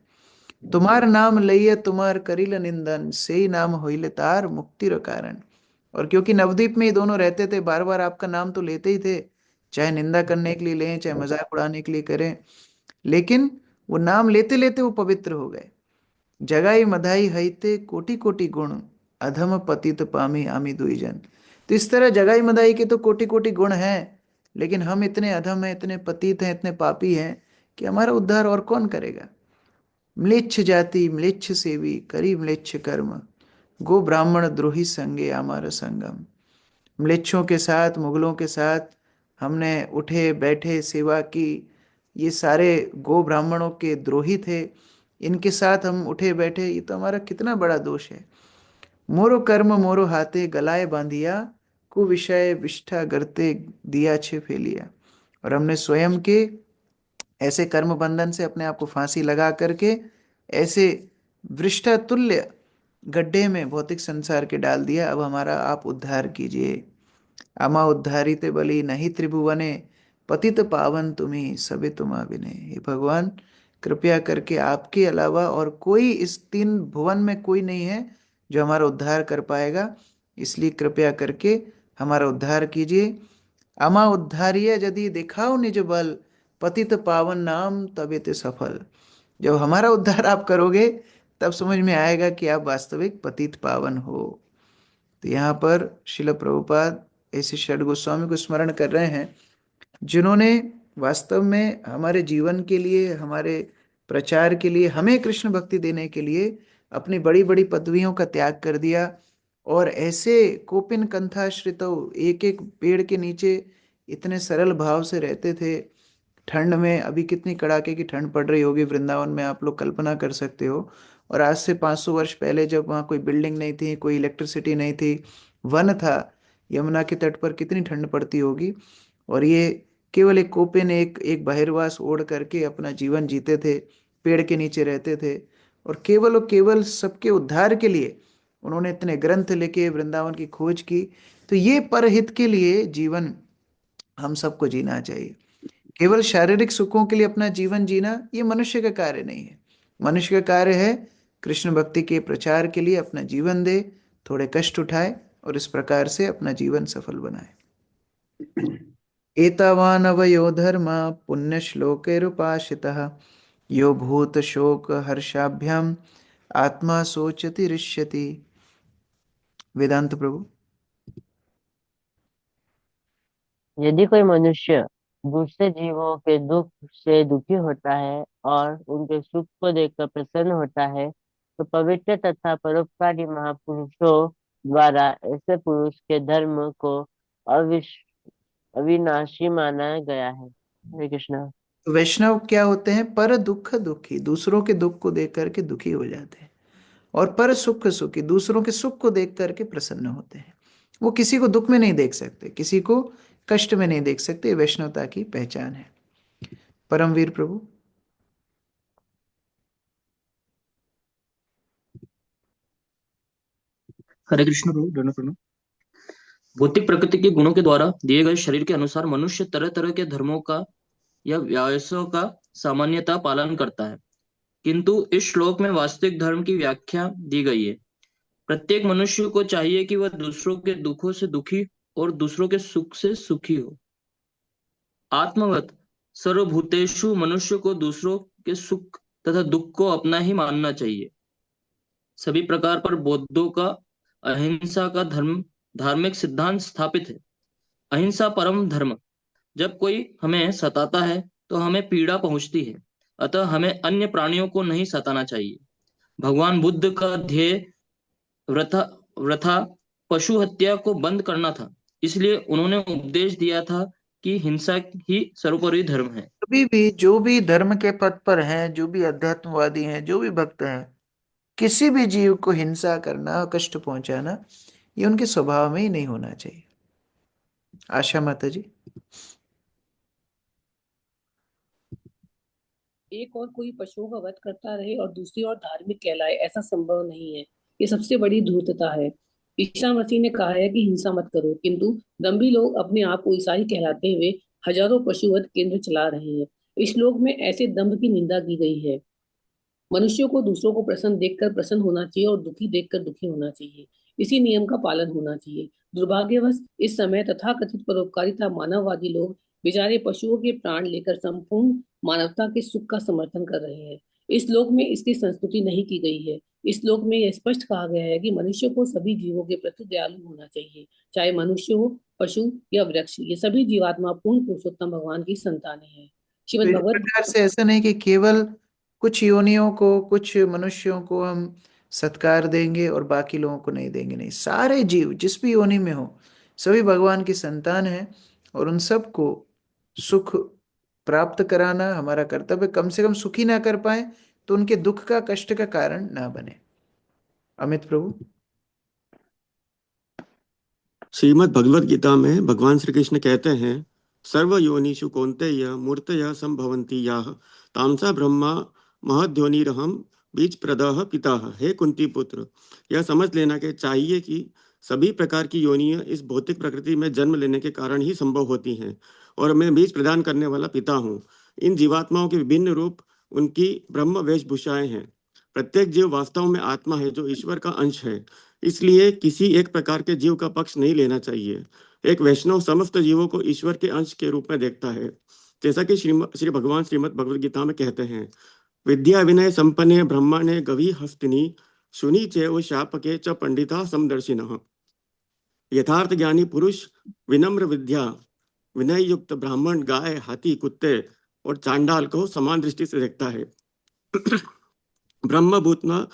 तुम्हार नाम लइय तुम्हार करिल निंदन, से ही नाम होइले तार मुक्तिर कारण। और क्योंकि नवद्वीप में ही दोनों रहते थे, बार बार आपका नाम तो लेते ही थे, चाहे निंदा करने के लिए लें, चाहे मजाक उड़ाने के लिए करें, लेकिन वो नाम लेते लेते वो पवित्र हो गए। जगाई मधाई हईते कोटि कोटि गुण, अधम पतित पामी आमी दुई जन। तो इस तरह जगाई मधाई के तो कोटि कोटि गुण हैं, लेकिन हम इतने अधम हैं, इतने पतित हैं, इतने पापी हैं कि हमारा उद्धार और कौन करेगा। म्लेच्छ जाति म्लेच्छ सेवी करी म्लेच्छ कर्म, गो ब्राह्मण द्रोही संगे आमार संगम। म्लेच्छों के साथ, मुगलों के साथ हमने उठे बैठे सेवा की, ये सारे गो ब्राह्मणों के द्रोही थे, इनके साथ हम उठे बैठे, ये तो हमारा कितना बड़ा दोष है। मोरो कर्म मोरो हाथे गलाए बांधिया, कुविषय विष्ठा गर्ते दिया छे फेलिया। और हमने स्वयं के ऐसे कर्म बंधन से अपने आप को फांसी लगा करके ऐसे वृष्टा तुल्य गड्ढे में भौतिक संसार के डाल दिया। अब हमारा आप उद्धार कीजिए। आमा उद्धारिते बलि नहीं त्रिभुवने, पतित पावन तुम्ही सबे तुम विनय। हे भगवान, कृपया करके आपके अलावा और कोई इस तीन भुवन में कोई नहीं है जो हमारा उद्धार कर पाएगा, इसलिए कृपया करके हमारा उद्धार कीजिए। अमा उद्धारिय यदि दिखाओ निज बल, पतित पावन नाम तबे ते सफल। जब हमारा उद्धार आप करोगे तब समझ में आएगा कि आप वास्तविक पतित पावन हो। तो यहाँ पर शिल प्रभुपाद ऐसे षड गोस्वामी को स्मरण कर रहे हैं जिन्होंने वास्तव में हमारे जीवन के लिए, हमारे प्रचार के लिए, हमें कृष्ण भक्ति देने के लिए अपनी बड़ी बड़ी पदवियों का त्याग कर दिया और ऐसे कोपिन कंथाश्रित एक एक पेड़ के नीचे इतने सरल भाव से रहते थे। ठंड में, अभी कितनी कड़ाके की ठंड पड़ रही होगी वृंदावन में, आप लोग कल्पना कर सकते हो। और आज से 500 वर्ष पहले जब वहाँ कोई बिल्डिंग नहीं थी, कोई इलेक्ट्रिसिटी नहीं थी, वन था, यमुना के तट पर कितनी ठंड पड़ती होगी। और ये केवल एक कोपे ने एक एक बहिर्वास ओढ़ करके अपना जीवन जीते थे, पेड़ के नीचे रहते थे और केवल सबके उद्धार के लिए उन्होंने इतने ग्रंथ लिखे, वृंदावन की खोज की। तो ये परहित के लिए जीवन हम सबको जीना चाहिए। केवल शारीरिक सुखों के लिए अपना जीवन जीना ये मनुष्य का कार्य नहीं है। मनुष्य का कार्य है कृष्ण भक्ति के प्रचार के लिए अपना जीवन दे, थोड़े कष्ट उठाए और इस प्रकार से अपना जीवन सफल बनाए। एतावानवयो धर्मा पुण्य श्लोकैरुपाशितः, यो भूत शोक हर्षाभ्याम आत्मा सोचति ऋष्यति। वेदांत प्रभु। यदि कोई मनुष्य दूसरे जीवों के दुख से दुखी होता है और उनके सुख को देखकर प्रसन्न होता है, तो पवित्र तथा परोपकारी महापुरुषों द्वारा ऐसे पुरुष के धर्म को अविनाशी माना गया है। हरे कृष्णा। वैष्णव क्या होते हैं? पर दुख दुखी, दूसरों के दुख को देख करके दुखी हो जाते हैं, और पर सुख सुखी, दूसरों के सुख को देख करके प्रसन्न होते हैं। वो किसी को दुख में नहीं देख सकते, किसी को कष्ट में नहीं देख सकते। वैष्णवता की पहचान है। परमवीर प्रभु। हरे कृष्ण प्रभु, दोनों प्रणाम। भौतिक प्रकृति के गुणों के द्वारा दिए गए शरीर के अनुसार मनुष्य तरह तरह के धर्मों का या व्यासों का सामान्यतः पालन करता है, किंतु इस श्लोक में वास्तविक धर्म की व्याख्या दी गई है। प्रत्येक मनुष्य को चाहिए कि वह दूसरों के दुखों से दुखी और दूसरों के सुख से सुखी हो। आत्मवत सर्वभूतेषु मनुष्य को दूसरों के सुख तथा दुख को अपना ही मानना चाहिए। सभी प्रकार पर बौद्धों का अहिंसा का धर्म धार्मिक सिद्धांत स्थापित है। अहिंसा परम धर्म। जब कोई हमें सताता है तो हमें पीड़ा पहुंचती है, अतः हमें अन्य प्राणियों को नहीं सताना चाहिए। भगवान बुद्ध का ध्येय व्रथा पशु हत्या को बंद करना था, इसलिए उन्होंने उपदेश दिया था कि हिंसा ही सर्वोपरि धर्म है। कभी भी जो भी धर्म के पथ पर हैं, जो भी अध्यात्मवादी हैं, जो भी भक्त हैं, किसी भी जीव को हिंसा करना, कष्ट पहुंचाना, ये उनके स्वभाव में ही नहीं होना चाहिए। आशा माता जी। एक और कोई पशुओं का वध करता रहे और दूसरी ओर धार्मिक कहलाए, ऐसा संभव नहीं है। ये सबसे बड़ी धूर्तता है। ईसा मसीह ने कहा है कि हिंसा मत करो, किंतु दम्भी लोग अपने आप को ईसाई कहलाते हुए हजारों पशुवध केंद्र चला रहे हैं। इस श्लोक में ऐसे दम्भ की निंदा की गई है। मनुष्यों को दूसरों को प्रसन्न देखकर प्रसन्न होना चाहिए और दुखी देखकर दुखी होना चाहिए। इसी नियम का पालन होना चाहिए। दुर्भाग्यवश इस समय तथाकथित परोपकारिता मानववादी लोग बेचारे पशुओं के प्राण लेकर संपूर्ण मानवता के सुख का समर्थन कर रहे हैं। इस श्लोक में इसकी संस्तुति नहीं की गई है। इस श्लोक में यह स्पष्ट कहा गया है कि मनुष्य को सभी जीवों के प्रति दयालु होना चाहिए, चाहे मनुष्य हो, पशु या वृक्ष। ये सभी जीवात्मा पूर्ण पुरुषोत्तम भगवान की संतानें हैं। तो श्रीमद् इस भगवत प्रकार से ऐसा नहीं कि केवल कुछ योनियों को, कुछ मनुष्यों को हम सत्कार देंगे और बाकी लोगों को नहीं देंगे। नहीं, सारे जीव जिस भी योनि में हो, सभी भगवान की संतान हैं और उन सबको सुख प्राप्त कराना हमारा कर्तव्य। कम से कम सुखी ना कर पाए तो उनके दुख का, कष्ट का कारण ना बने। अमित प्रभु। श्रीमद् भगवद गीता में भगवान श्री कृष्ण कहते हैं, सर्व योनिषु कौन्तेय मूर्तयः संभवन्ति याः तामसा ब्रह्मा महद्योनिरहम बीज प्रदः पिता। हे कुंती पुत्र, यह समझ लेना के चाहिए कि सभी प्रकार की योनियां इस भौतिक प्रकृति में जन्म लेने के कारण ही संभव होती हैं और मैं बीज प्रदान करने वाला पिता हूँ। इन जीवात्माओं के विभिन्न रूप उनकी ब्रह्म वेशभूषाएं हैं। प्रत्येक जीव वास्तव में आत्मा है जो ईश्वर का अंश है। इसलिए किसी एक प्रकार के जीव का पक्ष नहीं लेना चाहिए। एक वैष्णव समस्त जीवों को ईश्वर के अंश के रूप में देखता है, जैसा कि श्री भगवान श्रीमद् भगवद गीता में कहते हैं, विद्या विनय संपन्ने ब्रह्मणे गवी हस्तिनी शुनि चैव शापके च पंडिता समदर्शिनः। यथार्थ ज्ञानी पुरुष विनम्र विद्या विनय युक्त ब्राह्मण गाय हाथी कुत्ते और चांडाल को समान दृष्टि से देखता है। ब्रह्मभूत न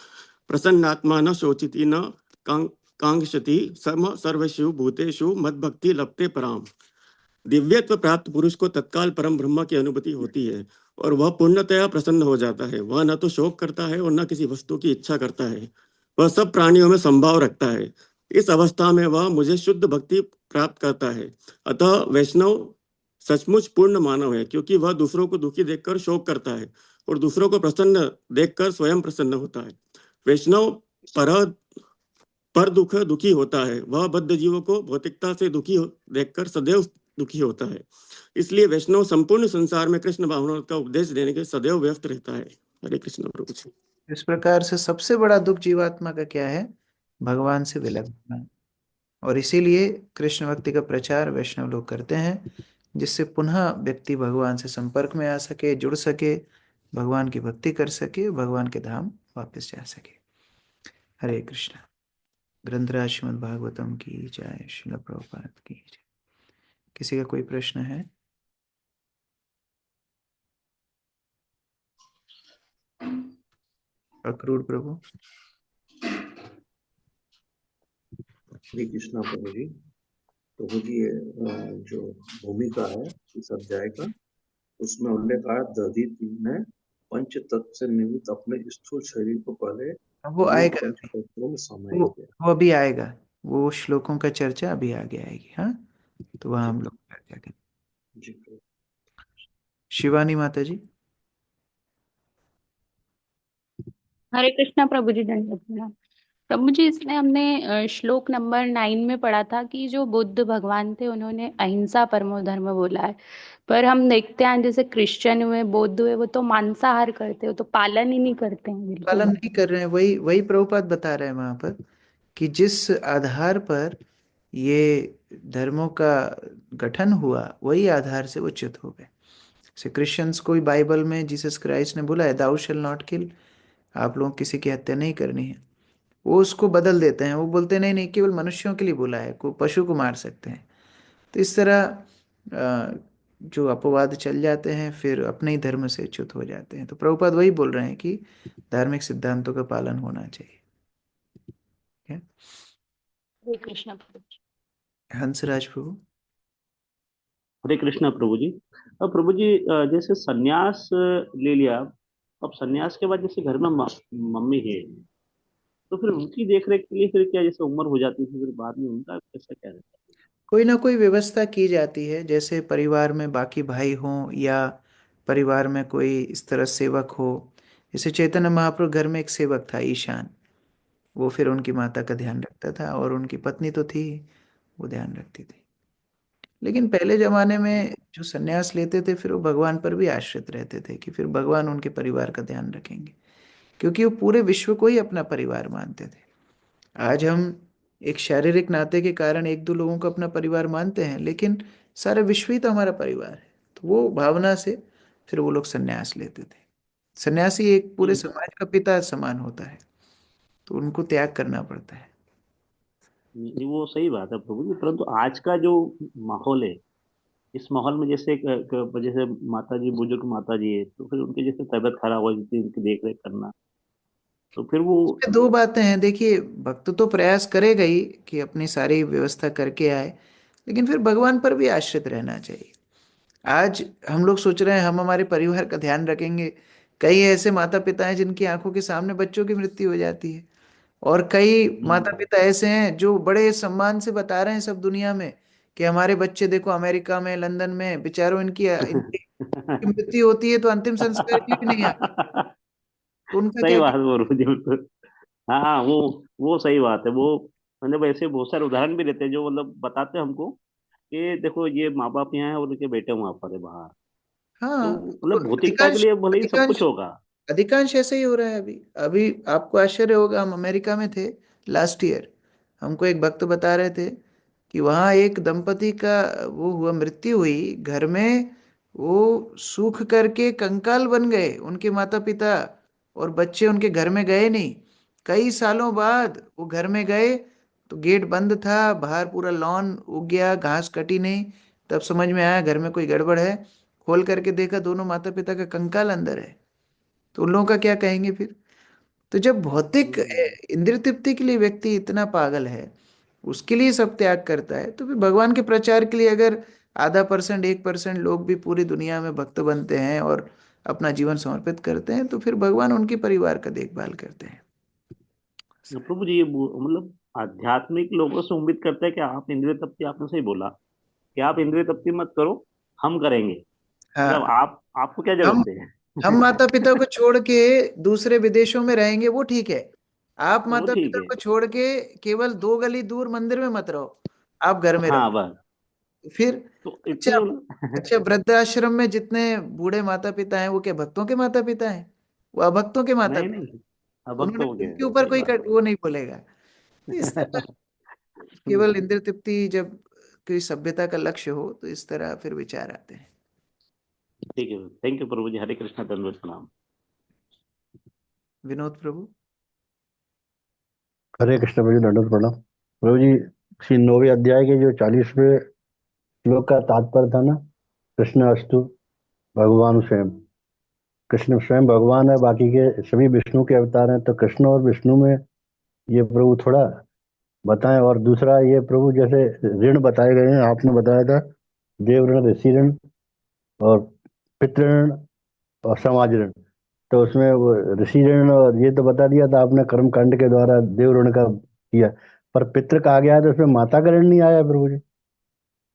प्रसन्नात्मा न शोचिति न कांक्षति सम सर्वशु भूतेषु मद्भक्ति लप्ते पराम। दिव्यत्व प्राप्त पुरुष को तत्काल परम ब्रह्म की अनुभूति होती है और वह पूर्णतया प्रसन्न हो जाता है। वह न तो शोक करता है और न किसी वस्तु की इच्छा करता है। वह सब प्राणियों में संभाव रखता है। इस अवस्था में वह मुझे शुद्ध भक्ति प्राप्त करता है। अतः वैष्णव सचमुच पूर्ण मानव है, क्योंकि वह दूसरों को दुखी देखकर शोक करता है और दूसरों को प्रसन्न देखकर स्वयं प्रसन्न होता है। वैष्णव पर दुखी होता है। वह बद्ध जीवों को भौतिकता से देखकर सदैव दुखी होता है। इसलिए वैष्णव संपूर्ण संसार में कृष्ण भावना का उपदेश देने के सदैव व्यस्त रहता है। हरे कृष्ण प्रभु जी। इस प्रकार से सबसे बड़ा दुख जीवात्मा का क्या है? भगवान से विलग होना। और इसीलिए कृष्ण भक्ति का प्रचार वैष्णव लोग करते हैं, जिससे पुनः व्यक्ति भगवान से संपर्क में आ सके, जुड़ सके, भगवान की भक्ति कर सके, भगवान के धाम वापस जा सके। हरे कृष्ण। ग्रंथराज श्रीमद् भागवतम की जय। श्रील प्रभुपाद की जय। किसी का कोई प्रश्न है? अक्रूर प्रभु। श्री कृष्णा प्रभु जी। प्रभु जी, ये जो भूमिका है इस अध्याय का, उसमें उल्लेख आया, दधीचि ने पंच तत्व से निर्मित अपने स्थूल शरीर को पहले वो आएगा, पंच तत्वों में समाहित किया। वो अभी आएगा। वो श्लोकों का चर्चा अभी आगे आएगी। हाँ, तो वहां हम लोग चर्चा करें। जी प्रभु। शिवानी माता जी। हरे कृष्णा प्रभु जी। दंडवत प्रणाम प्रभु जी। इसमें हमने श्लोक नंबर 9 में पढ़ा था कि जो बुद्ध भगवान थे उन्होंने अहिंसा परमो धर्म बोला है, पर हम देखते हैं जैसे क्रिश्चियन हुए, बौद्ध हुए, वो तो मांसाहार करते हो, तो पालन ही नहीं करते हैं बिल्कुल। पालन नहीं कर रहे हैं। वही प्रभुपाद बता रहे हैं वहां पर कि जिस आधार पर ये धर्मों का गठन हुआ, वही आधार से वो च्युत हो गए। जैसे क्रिश्चियंस को बाइबल में जीसस क्राइस्ट ने बोला है, दाउ शैल नॉट किल, आप लोग किसी की हत्या नहीं करनी है। वो उसको बदल देते हैं। वो बोलते हैं नहीं नहीं, केवल मनुष्यों के लिए बोला है, को पशु को मार सकते हैं। तो इस तरह जो अपवाद चल जाते हैं, फिर अपने ही धर्म से च्युत हो जाते हैं। तो प्रभुपाद वही बोल रहे हैं कि धार्मिक सिद्धांतों का पालन होना चाहिए। हरे कृष्णा प्रभु जी। हंसराज प्रभु। हरे कृष्णा प्रभु जी। अब प्रभु जी, जैसे सन्यास ले लिया, अब सन्यास के बाद जैसे घर में मम्मी है, तो फिर उनकी देख रेख के लिए फिर क्या, जैसे उम्र हो जाती है फिर बाद में उनका कैसा क्या रहता है? कोई ना कोई व्यवस्था की जाती है, जैसे परिवार में बाकी भाई हों या परिवार में कोई इस तरह सेवक हो। जैसे चैतन्य महाप्रभु घर में एक सेवक था ईशान, वो फिर उनकी माता का ध्यान रखता था, और उनकी पत्नी तो थी, वो ध्यान रखती थी। लेकिन पहले जमाने में जो सन्यास लेते थे, फिर वो भगवान पर भी आश्रित रहते थे कि फिर भगवान उनके परिवार का ध्यान रखेंगे, क्योंकि वो पूरे विश्व को ही अपना परिवार मानते थे। आज हम एक शारीरिक नाते के कारण एक दो लोगों को अपना परिवार मानते हैं, लेकिन सारा विश्व ही तो हमारा परिवार है। तो वो भावना से फिर वो लोग सन्यास लेते थे। सन्यासी एक पूरे समाज का पिता समान होता है, तो उनको त्याग करना पड़ता है। जी, वो सही बात है प्रभु जी, परंतु आज का जो माहौल है, इस माहौल में जैसे जैसे माता जी, बुजुर्ग माता जी है, तो फिर उनकी जैसे तबीयत खराब हो जाती है, उनकी देख रेख करना, तो फिर वो इसमें दो बातें हैं। देखिए, भक्त तो प्रयास करेगा ही कि अपनी सारी व्यवस्था करके आए, लेकिन फिर भगवान पर भी आश्रित रहना चाहिए। आज हम लोग सोच रहे हैं हम हमारे परिवार का ध्यान रखेंगे। कई ऐसे माता पिता हैं जिनकी आंखों के सामने बच्चों की मृत्यु हो जाती है, और कई माता पिता ऐसे हैं जो बड़े सम्मान से बता रहे हैं सब दुनिया में कि हमारे बच्चे देखो अमेरिका में, लंदन में, बेचारों इनकी इनकी मृत्यु होती है तो अंतिम संस्कार के लिए भी नहीं आते। तो उनका सही क्या बात कहना बोल रहे हो जी, बिल्कुल। हाँ हाँ, वो सही बात है। वो मतलब ऐसे बहुत सारे उदाहरण भी रहते हैं जो मतलब बताते हैं हमको कि देखो ये माँ बाप यहाँ है और उनके बेटे वहां पर है बाहर। है? तो हाँ, तो मतलब भौतिकता के अधिकांश लिए भले ही सब कुछ अधिकांश होगा। अधिकांश ऐसे ही हो रहा है। अभी अभी आपको आश्चर्य होगा, हम अमेरिका में थे लास्ट ईयर। हमको एक भक्त बता रहे थे कि वहाँ एक दंपति का वो हुआ, मृत्यु हुई घर में। वो सूख करके कंकाल बन गए उनके माता पिता, और बच्चे उनके घर में गए नहीं। कई सालों बाद वो घर में गए तो गेट बंद था, बाहर पूरा लॉन उग गया, घास कटी नहीं। तब समझ में आया घर में कोई गड़बड़ है। खोल करके देखा, दोनों माता पिता का कंकाल अंदर है। तो उन लोगों का क्या कहेंगे फिर? तो जब भौतिक हम्म। इंद्रिय तृप्ति के लिए व्यक्ति इतना पागल है, उसके लिए सब त्याग करता है, तो फिर भगवान के प्रचार के लिए अगर आधा परसेंट 1% लोग भी पूरी दुनिया में भक्त बनते हैं और अपना जीवन समर्पित करते हैं, तो फिर भगवान उनके परिवार का देखभाल करते हैं। प्रभु जी, ये मतलब आध्यात्मिक लोगों से उम्मीद करते हैं कि आप इंद्रिय तृप्ति, आपने सही बोला कि आप इंद्रिय तृप्ति मत करो, हम करेंगे। मतलब हाँ, आपको क्या हम जरूरत हम है? माता पिता को छोड़ के दूसरे विदेशों में रहेंगे, वो ठीक है। आप वो माता ठीक पिता है। को छोड़ के केवल 2 गली दूर मंदिर में मत रहो, आप घर में हाँ रहो। बस। फिर तो अच्छा, इतने मतलब अच्छा, वृद्धाश्रम में जितने बूढ़े माता पिता हैं वो क्या भक्तों के माता पिता हैं? वो अभक्तों के माता नहीं पिता। नहीं, अब वक्त उन्होंने हो गए, उनके ऊपर सही कोई बात। वो नहीं बोलेगा। तो इस तरह केवल इंद्र तृप्ति जब कोई सभ्यता का लक्ष्य हो तो इस तरह फिर विचार आते हैं। ठीक है, थैंक यू प्रभु जी, हरे कृष्णा, दंडवत प्रणाम। विनोद प्रभु। हरे कृष्ण प्रभु जी, दंडवत प्रणाम। प्रभु जी, श्री 9वें अध्याय के जो 40वें श्लोक का तात्पर्य था ना, कृष्ण अस्तु भगवान स्वयं। कृष्ण स्वयं भगवान है, बाकी के सभी विष्णु के अवतार हैं। तो कृष्ण और विष्णु में ये प्रभु थोड़ा बताएं। और दूसरा ये प्रभु, जैसे ऋण बताए गए हैं, आपने बताया था देव ऋण, ऋषि ऋण और पितृ ऋण और समाज ऋण। तो उसमें वो ऋषि ऋण और ये तो बता दिया था आपने, कर्म कांड के द्वारा देव ऋण का किया। पर पितृ का आ गया है तो उसमें माता का ऋण नहीं आया प्रभु जी।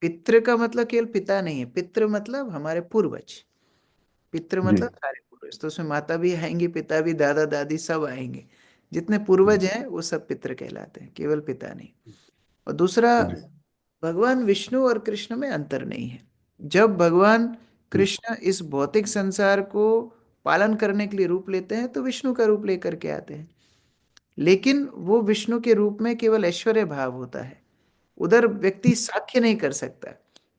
पितृ का मतलब केवल पिता नहीं है, पितृ मतलब हमारे पूर्वज। पितृ जी मतलब सारे पूर्वज, तो उसमें माता भी आएंगी, पिता भी, दादा दादी सब आएंगे। जितने पूर्वज हैं वो सब पितृ कहलाते हैं, केवल पिता नहीं। और दूसरा, जी भगवान विष्णु और कृष्ण में अंतर नहीं है। जब भगवान कृष्ण इस भौतिक संसार को पालन करने के लिए रूप लेते हैं तो विष्णु का रूप लेकर के आते हैं। लेकिन वो विष्णु के रूप में केवल ऐश्वर्य भाव होता है। उधर व्यक्ति साख्य नहीं कर सकता,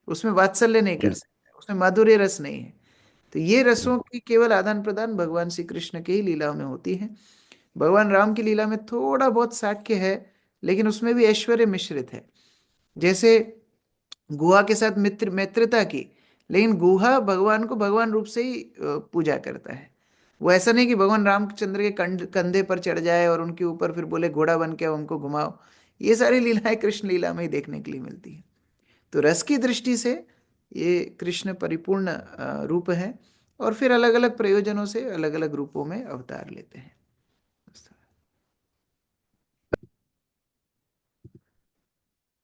उसमें वात्सल्य नहीं कर जी सकता, उसमें माधुर्य रस नहीं है। तो ये रसों की केवल आदान प्रदान भगवान श्री कृष्ण के ही लीलाओं में होती है। भगवान राम की लीला में थोड़ा बहुत साख्य है, लेकिन उसमें भी ऐश्वर्य मिश्रित है। जैसे गुहा के साथ मित्रता की, लेकिन गुहा भगवान को भगवान रूप से ही पूजा करता है। वो ऐसा नहीं कि भगवान रामचंद्र के कंधे पर चढ़ जाए और उनके ऊपर फिर बोले घोड़ा बन के उनको घुमाओ। ये सारी लीलाएं कृष्ण लीला में ही देखने के लिए मिलती है। तो रस की दृष्टि से ये कृष्ण परिपूर्ण रूप है, और फिर अलग अलग प्रयोजनों से अलग अलग रूपों में अवतार लेते हैं।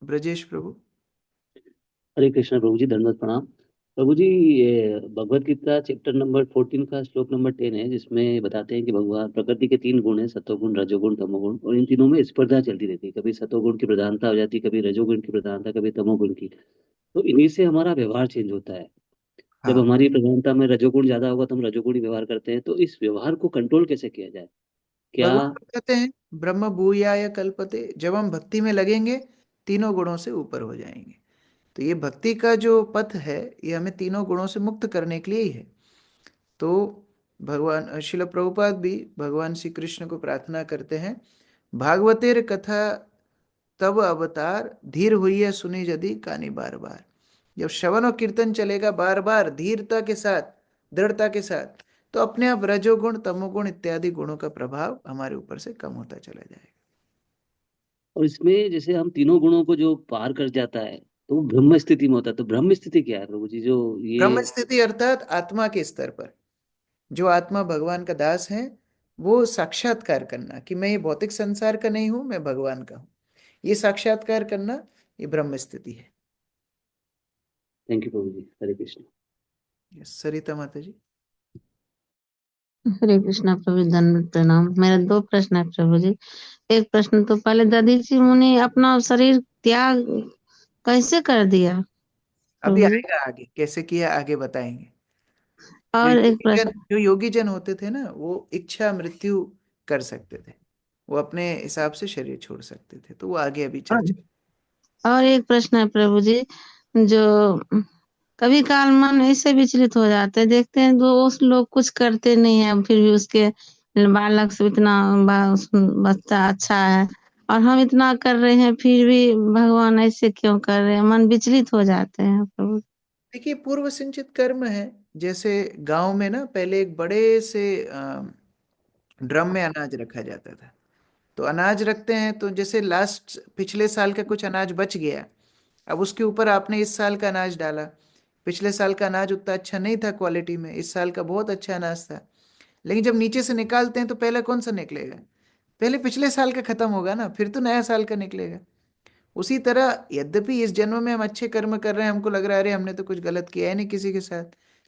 ब्रजेश प्रभु। हरे कृष्ण प्रभु जी, धन्यवाद प्रणाम। प्रभु जी, ये भगवत गीता चैप्टर नंबर 14 का श्लोक नंबर 10 है, जिसमें बताते हैं कि भगवान प्रकृति के 3 गुण हैं, सत्वगुण, रजोगुण, तमोगुण, और इन तीनों में स्पर्धा चलती रहती है। कभी सत्वगुण की प्रधानता हो जाती है, कभी रजोगुण की प्रधानता, कभी तमोगुण की। तो इन्हीं से हमारा व्यवहार चेंज होता है। जब हाँ, हमारी प्रधानता में रजोगुण ज्यादा होगा तो हम रजोगुणी व्यवहार करते हैं। तो इस व्यवहार को कंट्रोल कैसे किया जाए? क्या? भगवान तो कहते हैं ब्रह्म भूयाय कल्पते, जब हम भक्ति में लगेंगे तीनों गुणों से ऊपर हो जाएंगे। तो ये भक्ति का जो पथ है, ये हमें तीनों गुणों से मुक्त करने के लिए ही है। तो भगवान शिल प्रभुपाद भी भगवान श्री कृष्ण को प्रार्थना करते हैं, भागवतेर कथा तब अवतार धीर हुई है सुनी यदि कानी बार बार। जब श्रवण और कीर्तन चलेगा बार बार धीरता के साथ, दृढ़ता के साथ, तो अपने आप रजोगुण, तमोगुण इत्यादि गुणों का प्रभाव हमारे ऊपर से कम होता चला जाएगा। और इसमें जैसे हम तीनों गुणों को जो पार कर जाता है तो वो ब्रह्म स्थिति में होता है। तो ब्रह्म स्थिति क्या है प्रभु जी, जो ये? ब्रह्म स्थिति अर्थात आत्मा के स्तर पर जो आत्मा भगवान का दास है, वो साक्षात्कार करना कि मैं ये भौतिक संसार का नहीं हूं, मैं भगवान का हूं, ये साक्षात्कार करना, ये ब्रह्म स्थिति है। थैंक यू प्रभु जी। हरे कृष्ण। सरिता माता जी। हरे कृष्णा प्रभु, दंडवत प्रणाम। मेरा दो प्रश्न है प्रभु जी। एक प्रश्न तो पहले दधीचि मुनि अपना शरीर त्याग कैसे कर दिया अभी प्रभु जी? आएगा, आगे कैसे किया आगे बताएंगे। और एक प्रश्न, जो योगी जन होते थे ना, वो इच्छा मृत्यु कर सकते थे, वो अपने हिसाब से शरीर छोड़ सकते थे, तो वो आगे अभी चर्चा। और एक प्रश्न है प्रभु जी, जो कभी काल मन ऐसे विचलित हो जाते हैं, देखते हैं तो उस लोग कुछ करते नहीं है, फिर भी उसके बालक से इतना बच्चा अच्छा है और हम इतना कर रहे हैं, फिर भी भगवान ऐसे क्यों कर रहे हैं, मन विचलित हो जाते हैं प्रभु। देखिए, पूर्व संचित कर्म है। जैसे गांव में ना पहले एक बड़े से ड्रम में अनाज रखा जाता था। तो अनाज रखते हैं, तो जैसे लास्ट पिछले साल का कुछ अनाज बच गया, अब उसके ऊपर आपने इस साल का अनाज डाला। पिछले साल का अनाज उतना अच्छा नहीं था क्वालिटी में, इस साल का बहुत अच्छा अनाज था। लेकिन जब नीचे से निकालते हैं तो पहले कौन सा निकलेगा? पहले पिछले साल का खत्म होगा ना, फिर तो नया साल का निकलेगा। उसी तरह यद्यपि इस जन्म में हम अच्छे कर्म कर रहे हैं, हमको लग रहा है अरे हमने तो कुछ गलत किया है नहीं किसी के साथ,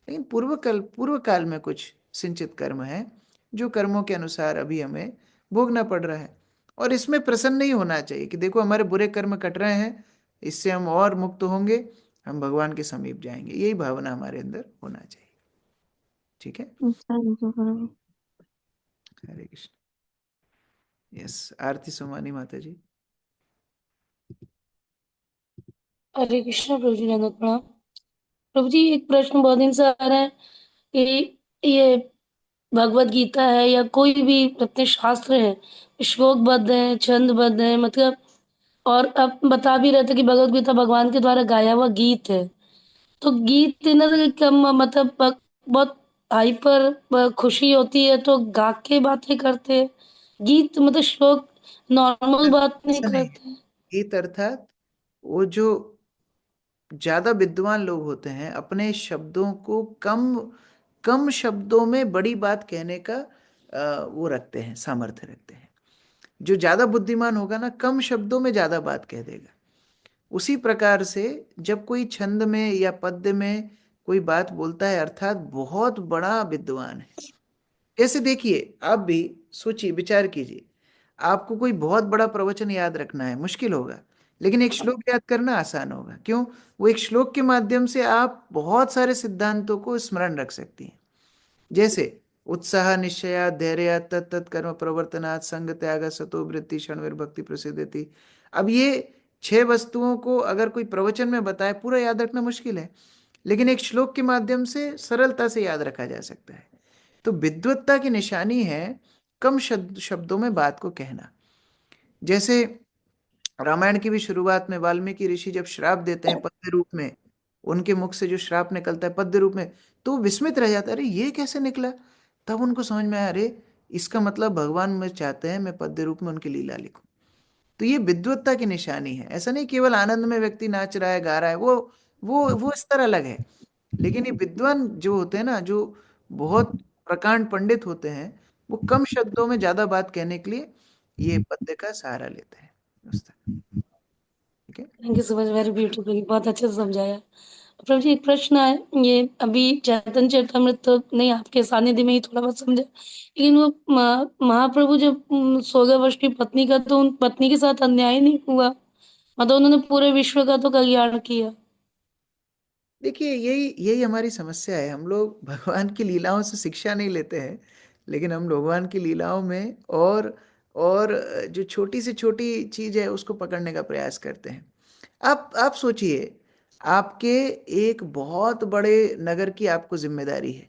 लेकिन पूर्व काल में कुछ सिंचित कर्म है, जो कर्मों के अनुसार अभी हमें भोगना पड़ रहा है। और इसमें प्रसन्न नहीं होना चाहिए कि देखो हमारे बुरे कर्म कट रहे हैं, इससे हम और मुक्त होंगे, हम भगवान के समीप जाएंगे, यही भावना हमारे अंदर होना चाहिए। ठीक है। प्रभु। हरे कृष्ण। यस, आरती सोमानी माता जी। हरे कृष्ण प्रभु जी, नंदन प्रणाम। प्रभु जी, एक प्रश्न बहुत दिन से आ रहा है कि ये भगवत गीता है या कोई भी अपने शास्त्र है, श्लोकबद्ध है, छंदबद्ध है, मतलब, और अब बता भी रहे थे कि भगवत गीता भगवान के द्वारा गाया हुआ गीत है। तो गीत ना कम मतलब बहुत हाइपर खुशी होती है तो गा के बातें करते हैं, गीत मतलब श्लोक नॉर्मल बात नहीं ऐसा नहीं है। करते। गीत अर्थात वो जो ज्यादा विद्वान लोग होते हैं, अपने शब्दों को कम कम शब्दों में बड़ी बात कहने का वो रखते हैं, सामर्थ्य रखते हैं। जो ज्यादा बुद्धिमान होगा ना, कम शब्दों में ज्यादा बात कह देगा। उसी प्रकार से जब कोई छंद में या पद्य में कोई बात बोलता है, अर्थात बहुत बड़ा विद्वान है। जैसे देखिए, आप भी सोचिए, विचार कीजिए, आपको कोई बहुत बड़ा प्रवचन याद रखना है, मुश्किल होगा, लेकिन एक श्लोक याद करना आसान होगा। क्यों? वो एक श्लोक के माध्यम से आप बहुत सारे सिद्धांतों को स्मरण रख सकती हैं। जैसे उत्साह निश्चया धैर्य तत्त कर्म प्रवर्तनात् संग त्याग सतो वृत्ति क्षण विभक्ति प्रसिद्धति। अब ये 6 वस्तुओं को अगर कोई प्रवचन में बताए, पूरा याद रखना मुश्किल है, लेकिन एक श्लोक के माध्यम से सरलता से याद रखा जा सकता है। तो विद्वत्ता की निशानी है कम शब्दों में बात को कहना। जैसे रामायण की भी शुरुआत में वाल्मीकि ऋषि जब श्राप देते हैं पद्य रूप में, उनके मुख से जो श्राप निकलता है पद्य रूप में, तो वो विस्मित रह जाता है, अरे ये कैसे निकला? तब उनको समझ में आया, अरे इसका मतलब भगवान में चाहते हैं मैं पद्य रूप में उनकी लीला लिखूं। तो ये विद्वत्ता की निशानी है। ऐसा नहीं केवल आनंद में व्यक्ति नाच रहा है, गा रहा है, वो स्तर अलग है। लेकिन ये विद्वान जो होते हैं ना, जो बहुत प्रकांड पंडित होते हैं, वो कम शब्दों में ज्यादा बात कहने के लिए ये पद्य का सहारा लेते हैं उस तरह। ठीक है। Thank you so much, very beautiful, बहुत अच्छे से समझाया। प्रभु जी, एक प्रश्न है, ये अभी चैतन्य चरितमृत तो नहीं, आपके सानिध्य में ही थोड़ा बहुत समझा, लेकिन वो महाप्रभु जब 16 वर्ष की पत्नी का, तो उन पत्नी के साथ अन्याय नहीं हुआ, मतलब उन्होंने पूरे विश्व का तो कल्याण किया। देखिए, यही यही हमारी समस्या है। हम लोग भगवान की लीलाओं से शिक्षा नहीं लेते हैं, लेकिन हम भगवान की लीलाओं में और जो छोटी से छोटी चीज है उसको पकड़ने का प्रयास करते हैं। आप सोचिए, आपके एक बहुत बड़े नगर की आपको जिम्मेदारी है।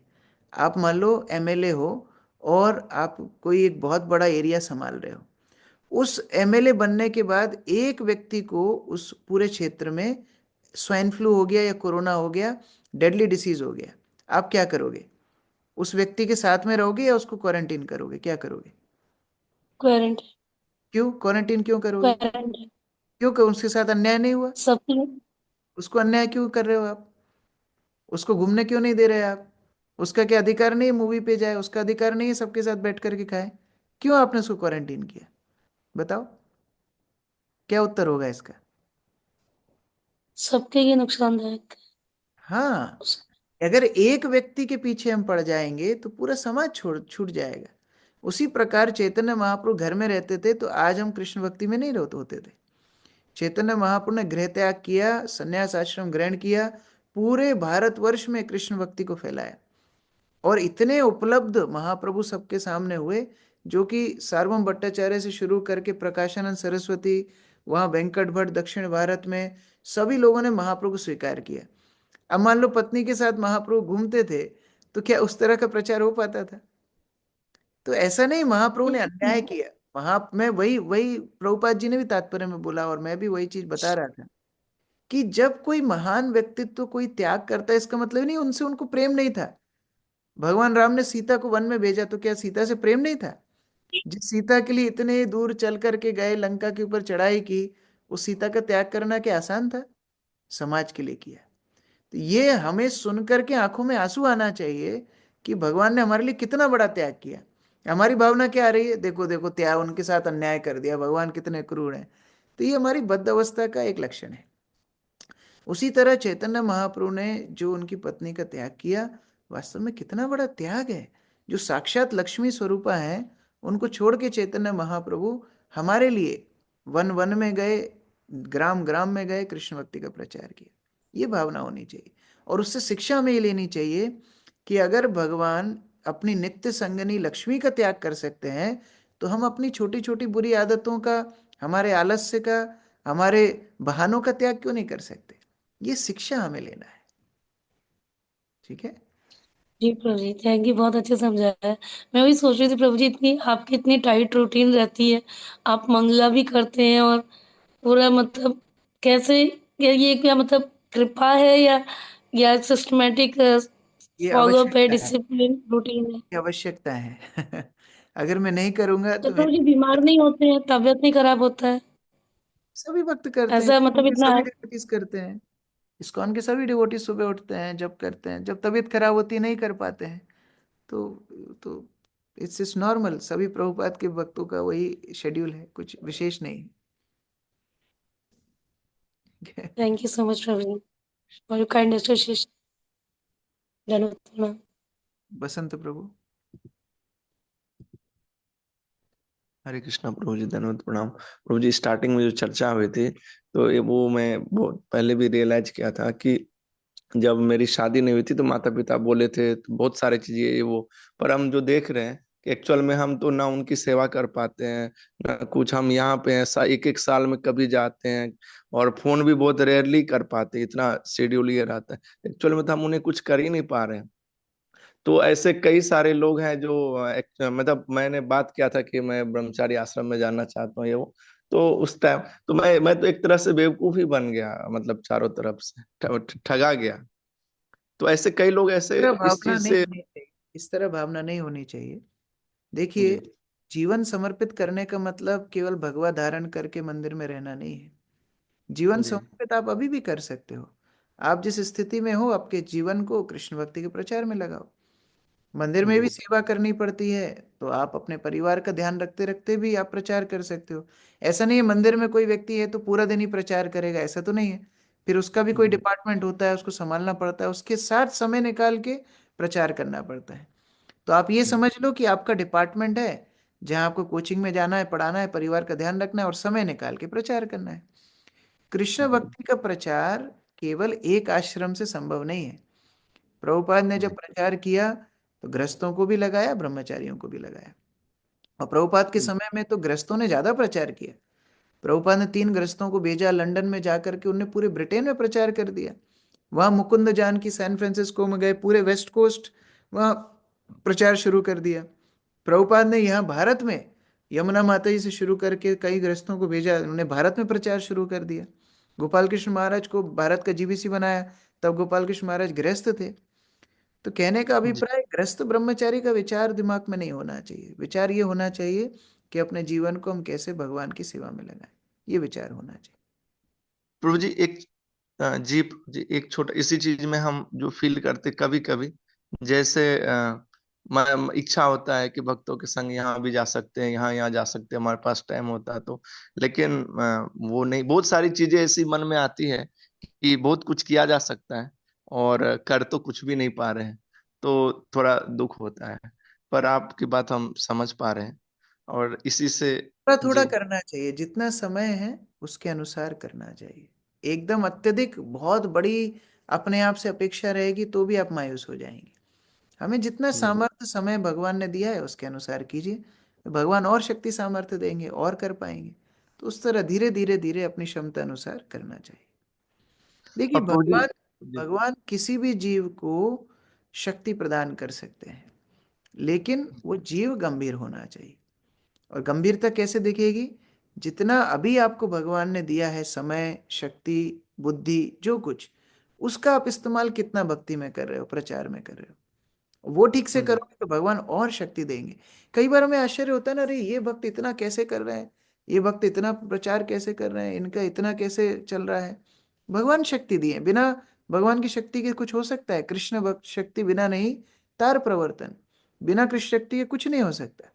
आप मान लो एमएलए हो और आप कोई एक बहुत बड़ा एरिया संभाल रहे हो। उस एमएलए बनने के बाद एक व्यक्ति को उस पूरे क्षेत्र में स्वाइन फ्लू हो गया या कोरोना हो गया, डेडली डिसीज हो गया, आप क्या करोगे? उस व्यक्ति के साथ में रहोगे या उसको क्वारंटीन करोगे? क्या करोगे? क्वारंटाइन। क्यों क्वारंटीन क्यों करोगे? क्वारंटाइन। क्यों? उसके साथ अन्याय नहीं हुआ? सबके। उसको अन्याय क्यों कर रहे हो आप? उसको घूमने क्यों नहीं दे रहे आप? उसका क्या अधिकार नहीं है मूवी पे जाए? उसका अधिकार नहीं है सबके साथ बैठ करके खाए? क्यों आपने उसको क्वारंटीन किया? बताओ, क्या उत्तर होगा इसका? सबके लिए नुकसानदायक। हाँ, अगर एक व्यक्ति के पीछे हम पड़ जाएंगे तो पूरा समाज छोड़ छूट जाएगा। उसी प्रकार चैतन्य महाप्रभु घर में रहते थे तो आज हम कृष्ण भक्ति में नहीं होते थे। चैतन्य महाप्रभु ने गृह त्याग किया, संन्यास आश्रम ग्रहण किया, पूरे भारतवर्ष में कृष्ण भक्ति को फैलाया। और इतने उपलब्ध महाप्रभु सबके सामने हुए, जो कि सार्वभौम भट्टाचार्य से शुरू करके प्रकाशानंद सरस्वती, वहाँ वेंकट भट्ट, दक्षिण भारत में सभी लोगों ने महाप्रभु को स्वीकार किया। अब मान लो पत्नी के साथ महाप्रभु घूमते थे तो क्या उस तरह का प्रचार हो पाता था? तो ऐसा नहीं महाप्रभु ने अन्याय किया। मैं वही वही प्रभुपाद जी ने भी तात्पर्य में बोला और मैं भी वही चीज बता रहा था कि जब कोई महान व्यक्तित्व कोई त्याग करता है, इसका मतलब नहीं उनसे उनको प्रेम नहीं था। भगवान राम ने सीता को वन में भेजा तो क्या सीता से प्रेम नहीं था? जिस सीता के लिए इतने दूर चल करके गए, लंका के ऊपर चढ़ाई की, उस सीता का त्याग करना क्या आसान था? समाज के लिए किया। तो ये हमें सुन करके आंखों में आंसू आना चाहिए कि भगवान ने हमारे लिए कितना बड़ा त्याग किया। हमारी भावना क्या आ रही है? देखो देखो, त्याग, उनके साथ अन्याय कर दिया, भगवान कितने क्रूर हैं। तो ये हमारी बद्ध अवस्था का एक लक्षण है। उसी तरह चैतन्य महाप्रभु ने जो उनकी पत्नी का त्याग किया, वास्तव में कितना बड़ा त्याग है। जो साक्षात लक्ष्मी स्वरूपा है, उनको छोड़ के चैतन्य महाप्रभु हमारे लिए वन वन में गए, ग्राम ग्राम में गए, कृष्ण भक्ति का प्रचार किया। ये भावना होनी चाहिए। और उससे शिक्षा हमें ये लेनी चाहिए कि अगर भगवान अपनी नित्य संगनी लक्ष्मी का त्याग कर सकते हैं तो हम अपनी छोटी छोटी बुरी आदतों का, हमारे आलस्य का, हमारे बहानों का त्याग क्यों नहीं कर सकते? ये शिक्षा हमें लेना है। ठीक है जी प्रभु जी, थैंक यू, बहुत अच्छे समझाया है। मैं वही सोच रही थी प्रभु जी, आपकी इतनी टाइट रूटीन रहती है, आप मंगला भी करते हैं और पूरा मतलब कैसे, ये क्या मतलब कृपा है या सिस्टमेटिक ये फॉलो पे आवश्यकता है, डिसिप्लिन रूटीन है? ये आवश्यकता है। अगर मैं नहीं करूंगा तो तो प्रभु जी बीमार नहीं होते हैं, तबीयत नहीं खराब होता है? सभी भक्त करते हैं, ऐसा मतलब उनके इतना सभी डिवोटीज करते हैं। इस्कॉन के सभी डिवोटीज सुबह उठते हैं, जब करते हैं, जब तबीयत खराब होती है नहीं कर पाते हैं। तो इट्स इज नॉर्मल, सभी प्रभुपाद के भक्तों का वही शेड्यूल है, कुछ विशेष नहीं है। Thank you so much Prabhu ji for your kind association. धन्यवाद। बसंत प्रभु। हरे कृष्णा प्रभु जी, धन्यवाद, प्रणाम प्रभु जी। स्टार्टिंग में जो चर्चा हुई थी तो ये वो मैं बहुत पहले भी रियलाइज किया था कि जब मेरी शादी नहीं हुई थी तो माता पिता बोले थे तो बहुत सारे चीजें ये वो, पर हम जो देख रहे हैं कि एक्चुअल में हम तो ना उनकी सेवा कर पाते हैं ना कुछ। हम यहाँ पे हैं, एक एक साल में कभी जाते हैं और फोन भी बहुत रेयरली कर पाते हैं, इतना शेड्यूल ये रहता है। एक्चुअल में तो हम उन्हें कुछ कर ही नहीं पा रहे हैं। तो ऐसे कई सारे लोग हैं जो मतलब मैंने बात किया था कि मैं ब्रह्मचारी आश्रम में जाना चाहता हूँ ये वो। तो उस टाइम तो मैं तो एक तरह से बेवकूफ ही बन गया, मतलब चारों तरफ से ठगा गया। तो ऐसे कई लोग इस ऐसे तरह इस भावना चीज नहीं से। होनी चाहिए, इस तरह भावना नहीं होनी चाहिए। जी देखिए, जीवन समर्पित करने का मतलब केवल भगवा धारण करके मंदिर में रहना नहीं है। जीवन जी समर्पित आप अभी भी कर सकते हो। आप जिस स्थिति में हो, आपके जीवन को कृष्ण भक्ति के प्रचार में लगाओ। मंदिर में जी भी सेवा करनी पड़ती है, तो आप अपने परिवार का ध्यान रखते रखते भी आप प्रचार कर सकते हो। ऐसा नहीं है मंदिर में कोई व्यक्ति है तो पूरा दिन ही प्रचार करेगा, ऐसा तो नहीं है। फिर उसका भी कोई जी डिपार्टमेंट होता है, उसको संभालना पड़ता है, उसके साथ समय निकाल के प्रचार करना पड़ता है। तो आप ये समझ लो कि आपका डिपार्टमेंट है जहाँ आपको कोचिंग में जाना है, पढ़ाना है, परिवार का ध्यान रखना है और समय निकाल के प्रचार करना है। कृष्ण जी भक्ति का प्रचार केवल एक आश्रम से संभव नहीं है। प्रभुपाद ने जब जी प्रचार किया तो गृहस्थों को भी लगाया, ब्रह्मचारियों को भी लगाया। और प्रभुपाद के जी समय में तो गृहस्थों ने ज्यादा प्रचार किया। प्रभुपाद ने 3 गृहस्थों को भेजा लंदन में जाकर के, उन्हें पूरे ब्रिटेन में प्रचार कर दिया। वहां मुकुंद जानकी सैन फ्रांसिस्को में गए, पूरे वेस्ट कोस्ट वहां प्रचार शुरू कर दिया। प्रभुपाद ने यहाँ भारत में यमुना माता जी से शुरू करके कई गृहस्थों को भेजा, उन्होंने भारत में प्रचार शुरू कर दिया। गोपाल कृष्ण महाराज को भारत का जीबीसी बनाया, तब गोपाल कृष्ण महाराज गृहस्थ थे। तो कहने का जी अभिप्राय, गृहस्थ ब्रह्मचारी का विचार दिमाग में नहीं होना चाहिए। विचार ये होना चाहिए कि अपने जीवन को हम कैसे भगवान की सेवा में लगाएं, ये विचार होना चाहिए। प्रभु जी एक जी एक छोटा इसी चीज में हम जो फील करते कभी कभी जैसे इच्छा होता है कि भक्तों के संग यहाँ भी जा सकते हैं, यहाँ यहाँ जा सकते हैं, हमारे पास टाइम होता है तो, लेकिन वो नहीं, बहुत सारी चीजें ऐसी मन में आती है कि बहुत कुछ किया जा सकता है और कर तो कुछ भी नहीं पा रहे हैं, तो थोड़ा दुख होता है। पर आपकी बात हम समझ पा रहे हैं और इसी से थोड़ा थोड़ा जी करना चाहिए, जितना समय है उसके अनुसार करना चाहिए। एकदम अत्यधिक बहुत बड़ी अपने आप से अपेक्षा रहेगी तो भी आप मायूस हो जाएंगे। हमें जितना सामर्थ्य समय भगवान ने दिया है उसके अनुसार कीजिए, भगवान और शक्ति सामर्थ्य देंगे और कर पाएंगे। तो उस तरह धीरे धीरे धीरे अपनी क्षमता अनुसार करना चाहिए। देखिए, और प्रभु जी भगवान जी भगवान किसी भी जीव को शक्ति प्रदान कर सकते हैं, लेकिन वो जीव गंभीर होना चाहिए। और गंभीरता कैसे दिखेगी? जितना अभी आपको भगवान ने दिया है, समय, शक्ति, बुद्धि, जो कुछ, उसका आप इस्तेमाल कितना भक्ति में कर रहे हो, प्रचार में कर रहे हो। वो ठीक से जी करोगे तो भगवान और शक्ति देंगे। कई बार हमें आश्चर्य होता है ना, अरे ये भक्त इतना कैसे कर रहे हैं, ये भक्त इतना प्रचार कैसे कर रहे हैं, इनका इतना कैसे चल रहा है। भगवान शक्ति दिए, बिना भगवान की शक्ति के कुछ हो सकता है? कृष्ण भक्त शक्ति बिना नहीं, तार प्रवर्तन, बिना कृष्ण शक्ति के कुछ नहीं हो सकता।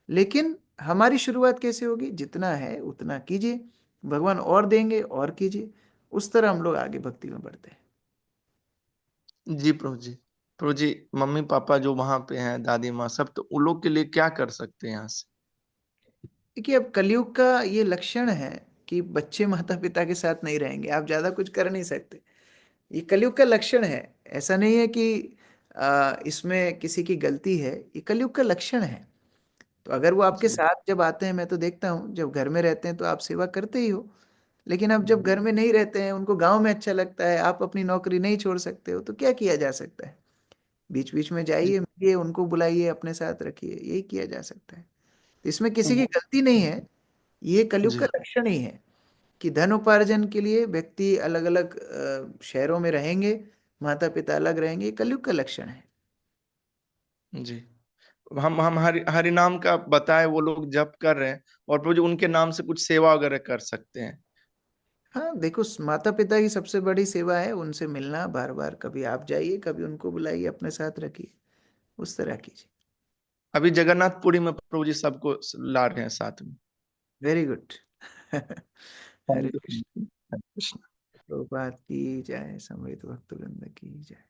लेकिन हमारी शुरुआत कैसे होगी? जितना है उतना कीजिए, भगवान और देंगे, और कीजिए। उस तरह हम लोग आगे भक्ति में बढ़ते हैं। जी प्रभु जी। प्रभु जी, मम्मी पापा जो वहां पे हैं, दादी माँ सब, तो उन लोग के लिए क्या कर सकते हैं यहाँ से? देखिए, अब कलयुग का ये लक्षण है कि बच्चे माता पिता के साथ नहीं रहेंगे, आप ज्यादा कुछ कर नहीं सकते। ये कलयुग का लक्षण है। ऐसा नहीं है कि इसमें किसी की गलती है, ये कलयुग का लक्षण है। तो अगर वो आपके जी साथ जब आते हैं, मैं तो देखता हूँ जब घर में रहते हैं तो आप सेवा करते ही हो, लेकिन अब जब घर में नहीं रहते हैं, उनको गांव में अच्छा लगता है, आप अपनी नौकरी नहीं छोड़ सकते हो, तो क्या किया जा सकता है? बीच बीच में जी जाइए, मिलिए, उनको बुलाइए, अपने साथ रखिए, यही किया जा सकता है। तो इसमें किसी की जी गलती नहीं है, ये कलयुग का जी लक्षण ही है कि धन उपार्जन के लिए व्यक्ति अलग अलग शहरों में रहेंगे, माता पिता अलग रहेंगे, ये कलयुग का लक्षण है। जी। हम हरि नाम का बताए वो लोग जप कर रहे हैं, और प्रभु जी उनके नाम से कुछ सेवा वगैरह कर सकते हैं। हाँ देखो, माता पिता की सबसे बड़ी सेवा है उनसे मिलना बार बार। कभी आप जाइए, कभी उनको बुलाइए, अपने साथ रखिए, उस तरह कीजिए। अभी जगन्नाथपुरी में प्रभु जी सबको ला रहे हैं साथ में। Very good. हरे हरे कृष्ण। कृष्ण हरे कृष्ण। प्रभुपाद की जय, समवेत भक्तवृंद की जय।